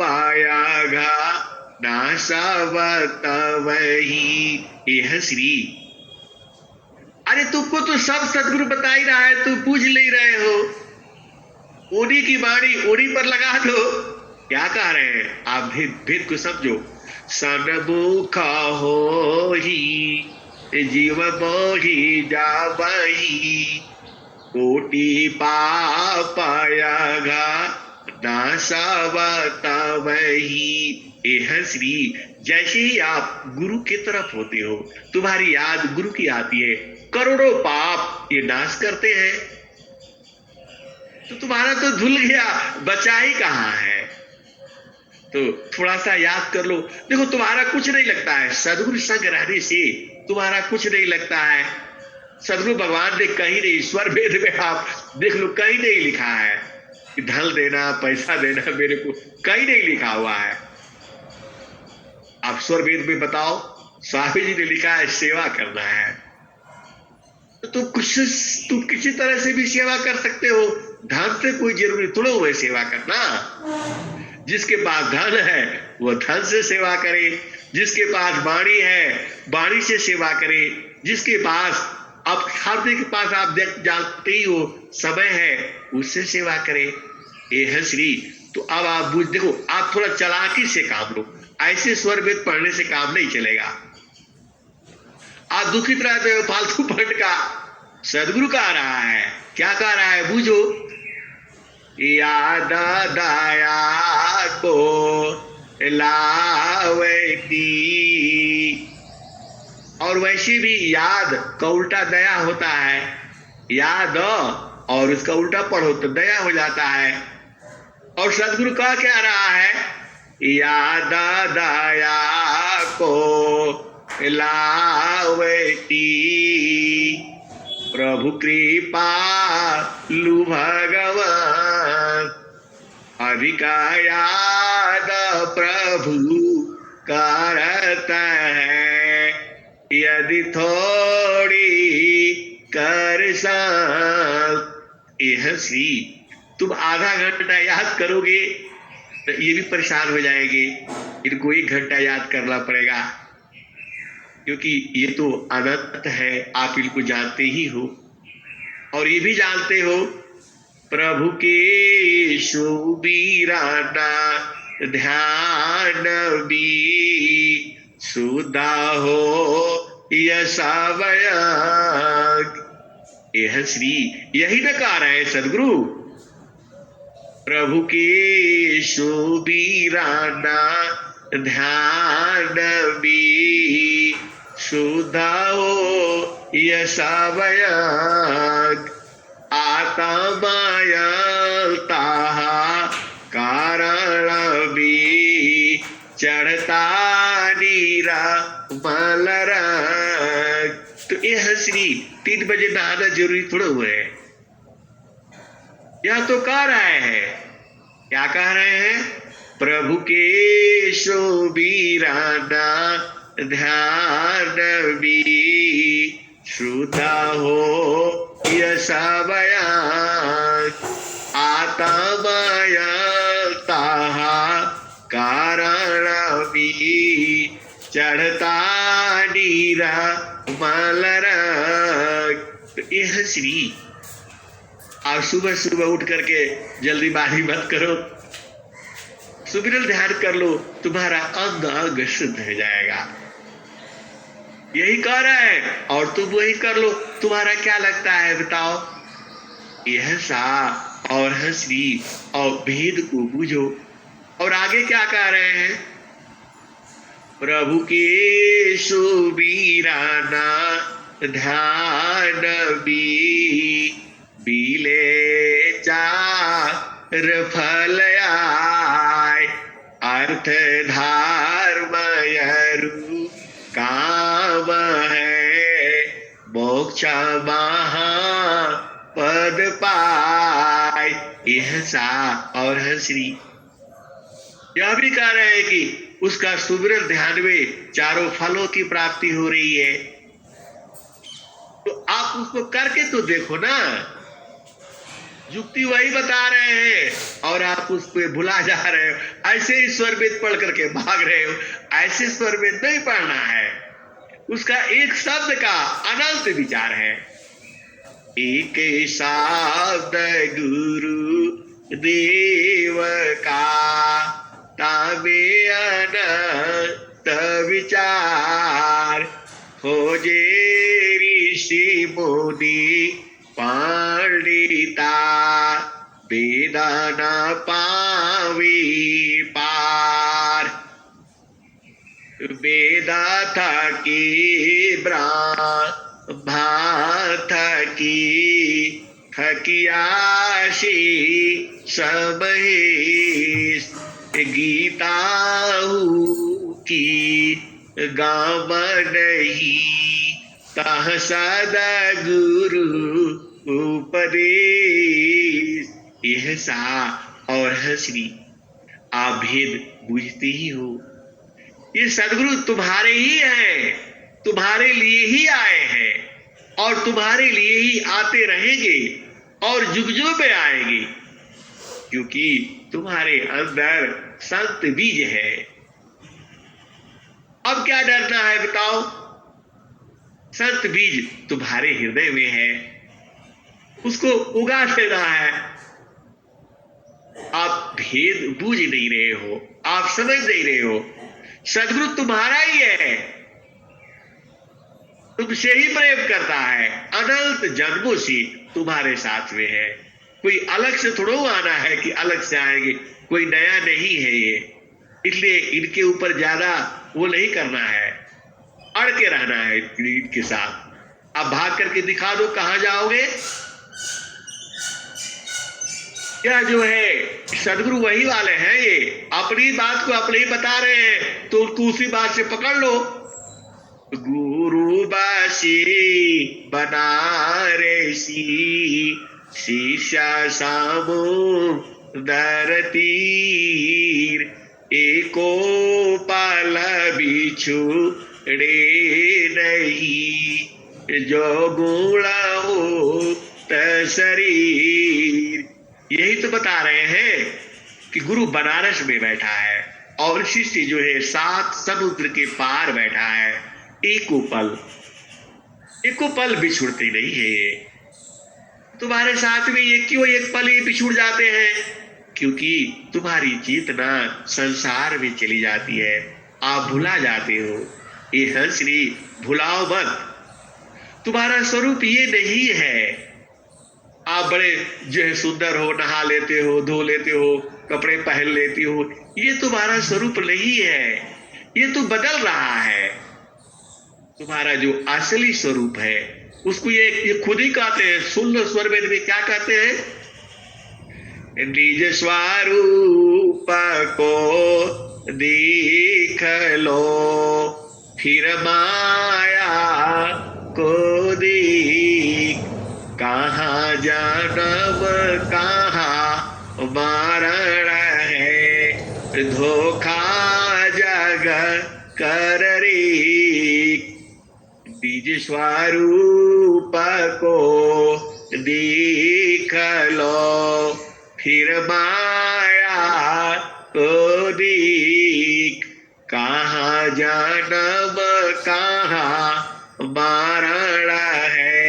नासवत वही। यह श्री। अरे तुमको तो सब सदगुरु बता ही रहा है, तुम पूछ नहीं रहे हो। उन्हीं की बाणी उन्हीं पर लगा दो। क्या कह रहे हैं आप? भेद भेद को समझो। सनमुख हो ही जीव मोही जावही कोटि पापायाघा नासवत वही। यह श्री। जैसे ही आप गुरु की तरफ होते हो, तुम्हारी याद गुरु की आती है, करोड़ों पाप ये नाश करते हैं। तो तुम्हारा तो धुल गया, बचा ही कहां है। तो थोड़ा सा याद कर लो। देखो तुम्हारा कुछ नहीं लगता है, सदगुरु संग रहने से तुम्हारा कुछ नहीं लगता है। सदगुरु भगवान ने कहीं नहीं, ईश्वर वेद में आप देख लो, कहीं नहीं लिखा है कि धन देना पैसा देना मेरे को, कहीं नहीं लिखा हुआ है। आप स्वर वेद में बताओ, स्वामी जी ने लिखा है सेवा करना है। तो तुम किसी तरह से भी सेवा कर सकते हो, धन से कोई जरूरी थोड़ा हुआ सेवा करना। जिसके पास धन है वो धन से सेवा करे, जिसके पास वाणी है वाणी से सेवा करे, जिसके पास अब हर के पास आप जानते ही हो समय है उससे सेवा करे। ये है श्री। तो अब आप बुझ देखो, आप थोड़ा चालाकी से काम लो, ऐसे स्वर वेद पढ़ने से काम नहीं चलेगा। आप दुखित रहते हो फालतू फंड का। सदगुरु कह रहा है, क्या कह रहा है बूझो। याद दया को लावती। और वैसे भी याद का उल्टा दया होता है। याद और उसका उल्टा पढ़ो तो दया हो जाता है। और सदगुरु कह क्या रहा है, याद दया को लावती प्रभु कृपा लु भगवान अधिका याद प्रभु करत है यदि थोड़ी कर सा। यह श्री। तुम आधा घंटा याद करोगे तो ये भी परेशान हो जाएंगे, इनको 1 घंटा याद करना पड़ेगा, क्योंकि ये तो अनंत है। आप इनको जानते ही हो और ये भी जानते हो प्रभु के सुबीराना ध्यान भी सुधा हो यसावयग। यह श्री। यही न कह रहे हैं सदगुरु, प्रभु के सुबीराना ध्यान भी सुधा हो यसावयग। आता माया ताहा कारण भी चढ़ता नीरा मलरग। तो यह श्री 3 बजे नहाना जरूरी थोड़ा हुआ है। यह तो कह रहे हैं, क्या कह रहे हैं, प्रभु के शोभीराना ध्यान भी श्रुता हो यसावयग। आता माया ताहा कारण भी चढ़ता नीरा मलरग। तो यह श्री। आप सुबह सुबह उठ करके जल्दीबाजी मत करो, सुमिरन ध्यान कर लो, तुम्हारा अंग अंग शुद्ध हो जाएगा। यही कह रहा है और तुम वही कर लो। तुम्हारा क्या लगता है बताओ। यह सा और हंसी और भेद को बूझो। और आगे क्या कह रहे हैं, प्रभु के सुबीराना ध्यान बीले चार फल आय, अर्थ धर्मयरु काम है, मोक्ष महा पद पाय। यह सा और हंसरी यह भी कह रहे हैं कि उसका सुमिरन ध्यान में चारों फलों की प्राप्ति हो रही है। तो आप उसको करके तो देखो ना, युक्ति वही बता रहे हैं और आप उस पर भुला जा रहे हो। ऐसे ही स्वर वेद पढ़ करके भाग रहे हो, ऐसे स्वर वेद नहीं पढ़ना है। उसका एक शब्द का अनंत विचार है। एक शब्द गुरु देव का ताबे अनंत विचार, खोजे ऋषि मुनि पंडिता, वेदा न पावी पार। वेदा थकी ब्रह्मा थकी थकियाशी समहेश, गीता की गाम नहीं तह सदगुरु उपदेश। यह सा और हंसरी आप भेद बुझते ही हो। ये सदगुरु तुम्हारे ही हैं, तुम्हारे लिए ही आए हैं और तुम्हारे लिए ही आते रहेंगे और जुग जुग में आएंगे, क्योंकि तुम्हारे अंदर संत बीज है। अब क्या डरना है बताओ? संत बीज तुम्हारे हृदय में है, उसको उगा देना है। आप भेद बूझ नहीं रहे हो, आप समझ नहीं रहे हो। सदगुरु तुम्हारा ही है, तुमसे ही प्रेम करता है, अनंत जन्मों से तुम्हारे साथ में है। कोई अलग से थोड़ा आना है कि अलग से आएंगे, कोई नया नहीं है ये। इसलिए इनके ऊपर ज्यादा वो नहीं करना है, अड़ के रहना है इनके साथ। आप भाग करके दिखा दो कहां जाओगे। क्या जो है सदगुरु वही वाले हैं, ये अपनी बात को अपने ही बता रहे हैं, तो उनको उसी बात से पकड़ लो। गुरु बासी बनारसी, शीशा सामो दर तीर, एको पाल बिछुड़े नहीं, जो गुणा हो शरीर। यही तो बता रहे हैं कि गुरु बनारस में बैठा है और शिष्य जो है 7 समुद्र के पार बैठा है। एको पल बिछुड़ते नहीं है ये। तुम्हारे साथ में ये क्यों एक पल ही बिछुड़ जाते हैं? क्योंकि तुम्हारी चेतना संसार में चली जाती है, आप भुला जाते हो। ये हंसरी भुलाओ मत, तुम्हारा स्वरूप ये नहीं है। आप बड़े जो है सुंदर हो, नहा लेते हो, धो लेते हो, कपड़े पहन लेती हो, ये तुम्हारा स्वरूप नहीं है, ये तो बदल रहा है। तुम्हारा जो असली स्वरूप है उसको ये खुद ही कहते हैं। सुन लो स्वर वेद में क्या कहते हैं, निज स्वरूप को देख लो, फिर माया को देख, कहाँ जन्म कहाँ मरण है, धोखा जग कर रे। निज स्वरूप को देख लो, फिर माया को देख, कहाँ जन्म कहाँ मरण है,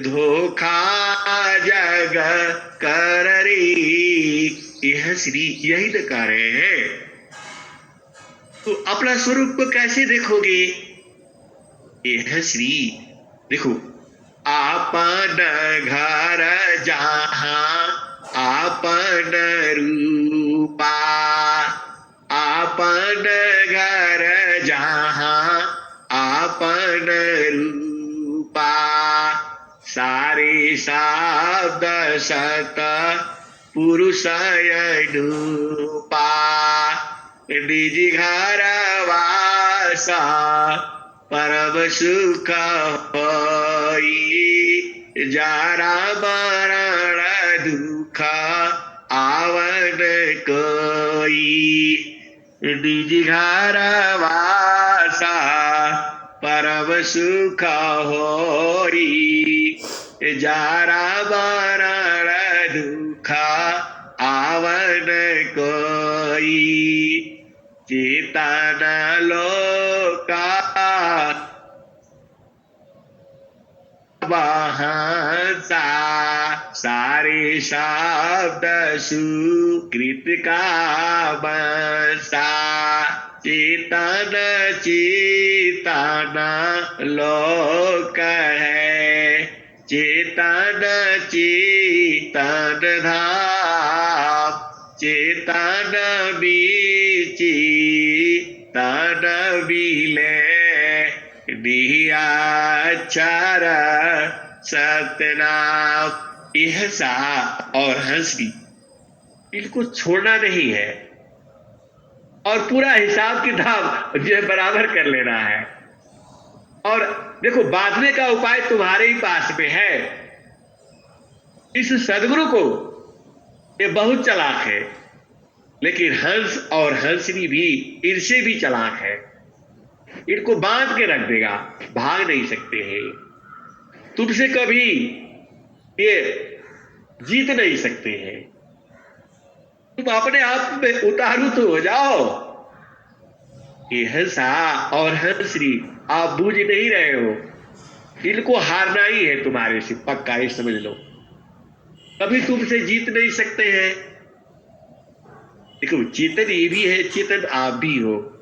धोखा जग कर रे। यह श्री यही तो कह रहे हैं। तो अपना स्वरूप को कैसे देखोगे? यह श्री देखो, आपन घर जहाँ आपन रूपा, आपन घर आवन रूपा सारे शब्द सत पुरुषय रूपा निज घर वासा परम सुख होई जरा मरण दुख आवन कोई निज घर वासा परम सुख होई जरा मरण दुख आवन कोई चेतन लोका वहंसा सारे शब्द सुकृत का बसा चेतन चेतन लोक है चेतन चेतन धाम चेतन बीची तन बिले निहाक्षर सतनाम इहसा और हंसी इनको छोड़ना नहीं है और पूरा हिसाब किताब जो बराबर कर लेना है। और देखो बांधने का उपाय तुम्हारे ही पास में है। इस सदगुरु को ये बहुत चालाक है, लेकिन हंस और हंसनी भी इनसे भी चालाक है। इनको बांध के रख देगा, भाग नहीं सकते हैं। तुमसे कभी ये जीत नहीं सकते हैं। तुम अपने आप में उतारू तो हो जाओ। ये हंसा और हंसनी आप बूझ नहीं रहे हो, इनको हारना ही है तुम्हारे से, पक्का ये समझ लो। कभी तुमसे जीत नहीं सकते हैं। देखो चेतन ये भी है, चेतन आप भी हो,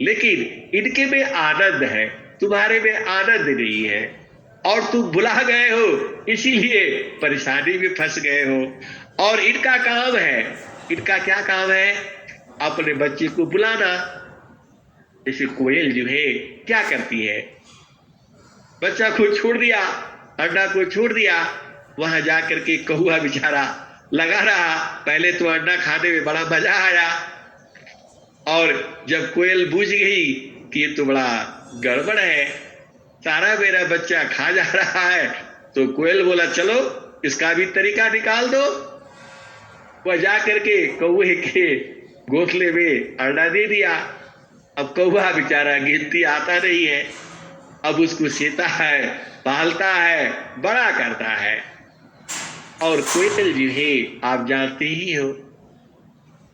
लेकिन इनके में आनंद है, तुम्हारे में आनंद नहीं है और तुम भुला गए हो, इसीलिए परेशानी में फंस गए हो। और इनका काम है, इनका क्या काम है? अपने बच्चे को बुलाना। जैसे कोयल जो है क्या करती है, बच्चा को छोड़ दिया, अंडा को छोड़ दिया, वहां जाकर के कौआ बेचारा लगा रहा। पहले तो अंडा खाने में बड़ा मजा आया, और जब कोयल बूझ गई कि ये तो बड़ा गड़बड़ है, सारा मेरा बच्चा खा जा रहा है, तो कोयल बोला चलो इसका भी तरीका निकाल दो। वह जा करके कौए के घोंसले में अंडा दे दिया। अब कौआ बेचारा गिनती आता नहीं है, अब उसको सेता है, पालता है, बड़ा करता है। और कोयल जो है आप जानते ही हो,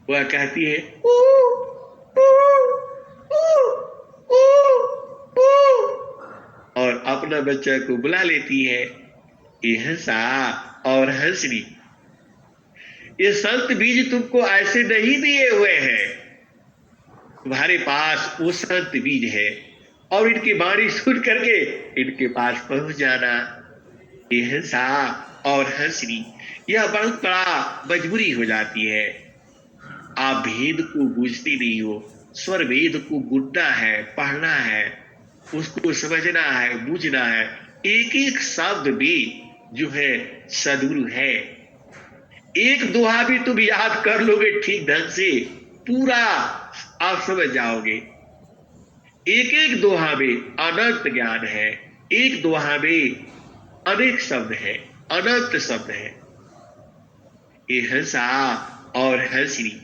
वह कहती है ऊ, ऊ, ऊ, ऊ, ऊ, और अपना बच्चा को बुला लेती है। ये हंसा और हंसनी, ये संत बीज तुमको ऐसे नहीं दिए हुए हैं। तुम्हारे पास वो संत बीज है और इनकी वाणी सुन करके इनके पास पहुंच जाना। ये हंसा और हंसनी, यह बहुत बड़ा मजबूरी हो जाती है। आप भेद को बूझते नहीं हो। स्वर वेद को बुनना है, पढ़ना है, उसको समझना है, बूझना है। एक एक शब्द भी जो है सदगुरु है। एक दोहा भी तुम याद कर लोगे ठीक ढंग से, पूरा आप समझ जाओगे। एक एक दोहा में अनंत ज्ञान है, एक दोहा में अनेक शब्द है, अनंत शब्द है। ये हंसा और हंसनी,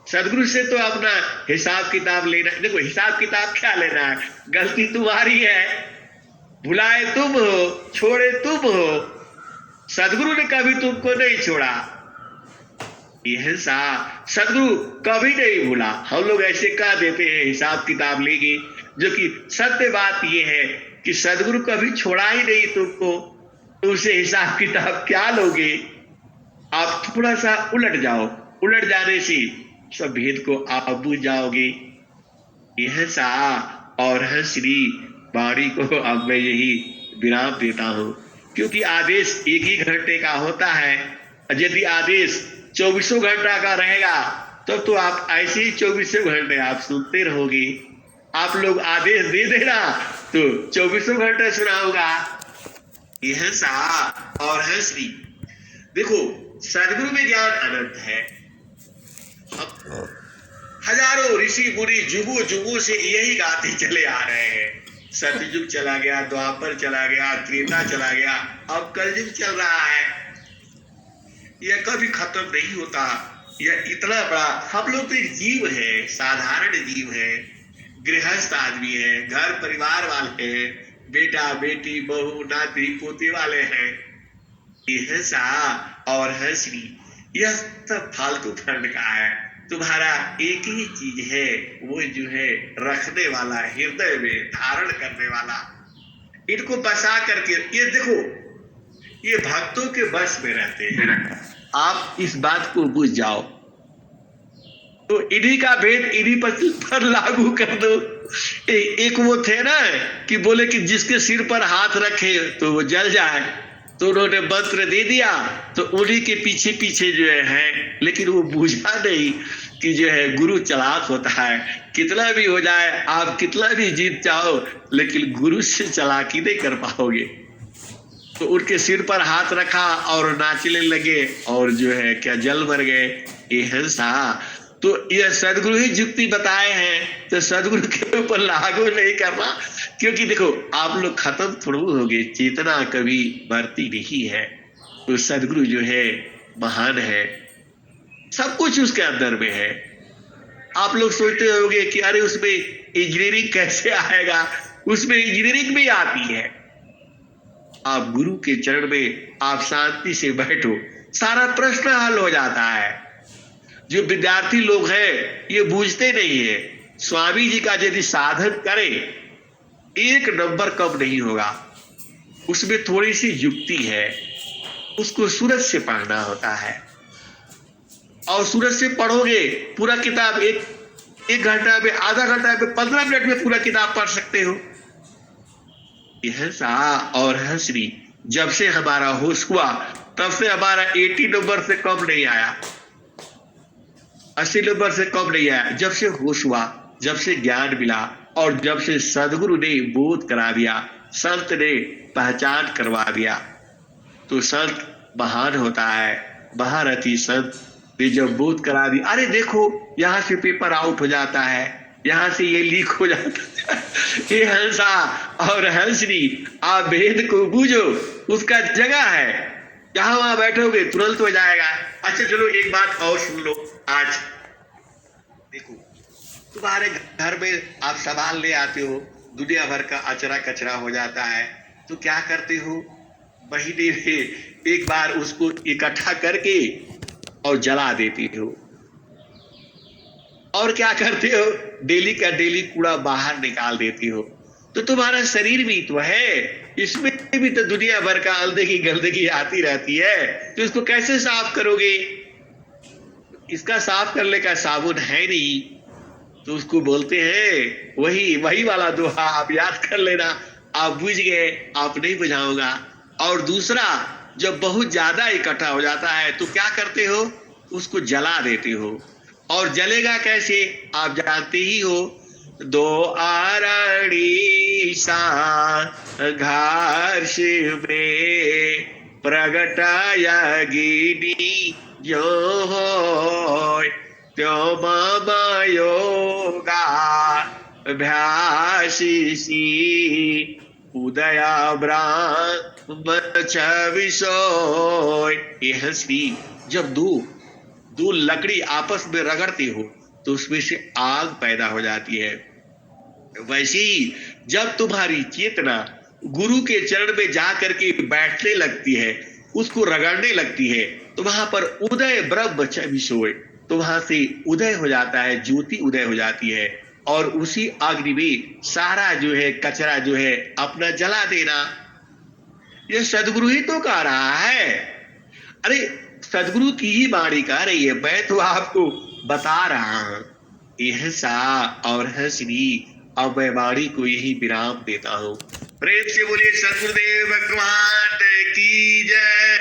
सदगुरु से तो अपना हिसाब किताब लेना। देखो हिसाब किताब क्या लेना है, गलती तुम्हारी है, भुलाए तुम हो, छोड़े तुम हो, सदगुरु ने कभी तुमको नहीं छोड़ा। ये हंसा सदगुरु कभी नहीं भूला। हम लोग ऐसे कह देते हैं हिसाब किताब लेंगे, जो कि सत्य बात यह है कि सदगुरु कभी छोड़ा ही नहीं तुमको, तो उसे हिसाब किताब क्या लोगे। आप थोड़ा सा उलट जाओ, उलट जाने से सब भेद को आप बूझ जाओगे। ये हंसा और हंसनी वाणी को अब मैं यही विराम देता हूं, क्योंकि आदेश एक ही घंटे का होता है। यदि आदेश 24 घंटा का रहेगा तब तो आप ऐसे ही 24 घंटे आप सुनते रहोगे। आप लोग आदेश दे देना तो 24 घंटे सुनाऊंगा। यह सा और है श्री। देखो सदगुरु में ज्ञान अनंत है। अब हजारों ऋषि मुनि जुगों जुगों से यही गाते चले आ रहे हैं। सतयुग चला गया, द्वापर चला गया, त्रेता चला गया, अब कलयुग चल रहा है। यह कभी खत्म नहीं होता। यह इतना बड़ा, हम लोग तो एक जीव है, साधारण जीव है, गृहस्थ आदमी है, घर परिवार वाले हैं, बेटा बेटी बहू नाती पोते वाले हैं। यह सा और है श्री, यह सब फालतू फंड का है। तुम्हारा एक ही चीज है, वो जो है रखने वाला, हृदय में धारण करने वाला। इनको बसा करके, ये देखो ये भक्तों के बस में रहते हैं। आप इस बात को बुझ जाओ तो इन्हीं का भेद इन्हीं पर लागू कर दो। एक वो थे ना कि बोले कि जिसके सिर पर हाथ रखे तो वो जल जाए, तो उन्होंने मंत्र दे दिया तो उन्हीं के पीछे पीछे जो है, लेकिन वो बूझा नहीं कि जो है गुरु चालाक होता है। कितना भी हो जाए, आप कितना भी जीत जाओ, लेकिन गुरु से चालाकी नहीं कर पाओगे। तो उनके सिर पर हाथ रखा और नाचने लगे और जो है क्या जल मर गए। ये हंसा तो यह सदगुरु ही युक्ति बताए हैं, तो सदगुरु के ऊपर लागू नहीं करना। क्योंकि देखो आप लोग खत्म थोड़ा हो गए, चेतना कभी मरती नहीं है। तो सदगुरु जो है महान है, सब कुछ उसके अंदर में है। आप लोग सोचते होंगे कि अरे उसमें इंजीनियरिंग कैसे आएगा, उसमें इंजीनियरिंग भी आती है। आप गुरु के चरण में आप शांति से बैठो, सारा प्रश्न हल हो जाता है। जो विद्यार्थी लोग हैं ये बूझते नहीं है। स्वामी जी का यदि साधन करे, 1 नंबर कम नहीं होगा। उसमें थोड़ी सी युक्ति है, उसको सूरज से पढ़ना होता है। और सूरज से पढ़ोगे पूरा किताब एक घंटा में, आधा घंटा में, 15 मिनट में पूरा किताब पढ़ सकते हो। यह सा और है श्री, जब से हमारा होश हुआ तब से हमारा 80 नंबर से कम नहीं आया, 80 नंबर से कम नहीं आया। जब से होश हुआ, जब से ज्ञान मिला और जब से सदगुरु ने बोध करा दिया, संत ने पहचान करवा दिया, तो संत महान होता है। महारथी संत ने जब बोध करा दी, अरे देखो यहां से पेपर आउट हो जाता है, यहां से ये लीक हो जाता है। ये हंसा और हंसनी, आप भेद को बूझो, उसका जगह है, जहां वहां बैठोगे तुरंत हो जाएगा। अच्छा चलो एक बात और सुन लो। आज देखो तुम्हारे घर में आप सामान ले आते हो, दुनिया भर का अचरा कचरा हो जाता है, तो क्या करते हो, महीने में एक बार उसको इकट्ठा करके और जला देते हो। और क्या करते हो, डेली का डेली कूड़ा बाहर निकाल देती हो। तो तुम्हारा शरीर भी तो है, इसमें भी तो दुनिया भर का गंदगी गंदगी आती रहती है, तो इसको कैसे साफ करोगे। इसका साफ करने का साबुन है नहीं, तो उसको बोलते हैं वही वाला दोहा आप याद कर लेना। आप बुझ गए, आप नहीं बुझाऊंगा। और दूसरा, जब बहुत ज्यादा इकट्ठा हो जाता है तो क्या करते हो, उसको जला देते हो। और जलेगा कैसे आप जानते ही हो, 2 आरणी सा घास में प्रगटाया गिनी जो हो, त्यो मम योगा अभ्यासी उदया ब्राह्म छविसोय। यह श्री, जब दो लकड़ी आपस में रगड़ती हो तो उसमें से आग पैदा हो जाती है। वैसी जब तुम्हारी चेतना गुरु के चरण में जा करके बैठने लगती है, उसको रगड़ने लगती है, तो वहां पर उदय ब्रह्म छविसोय, तो वहां से उदय हो जाता है, ज्योति उदय हो जाती है। और उसी अग्नि में सारा जो है कचरा जो है अपना जला देना। यह सदगुरु ही तो कह रहा है। अरे सदगुरु की ही वाणी कह रही है, मैं तो आपको बता रहा हूं। यह सा और है श्री, अब मैं वाणी को यही विराम देता हूं। प्रेम से बोलिए सदगुरुदेव भगवान की जय।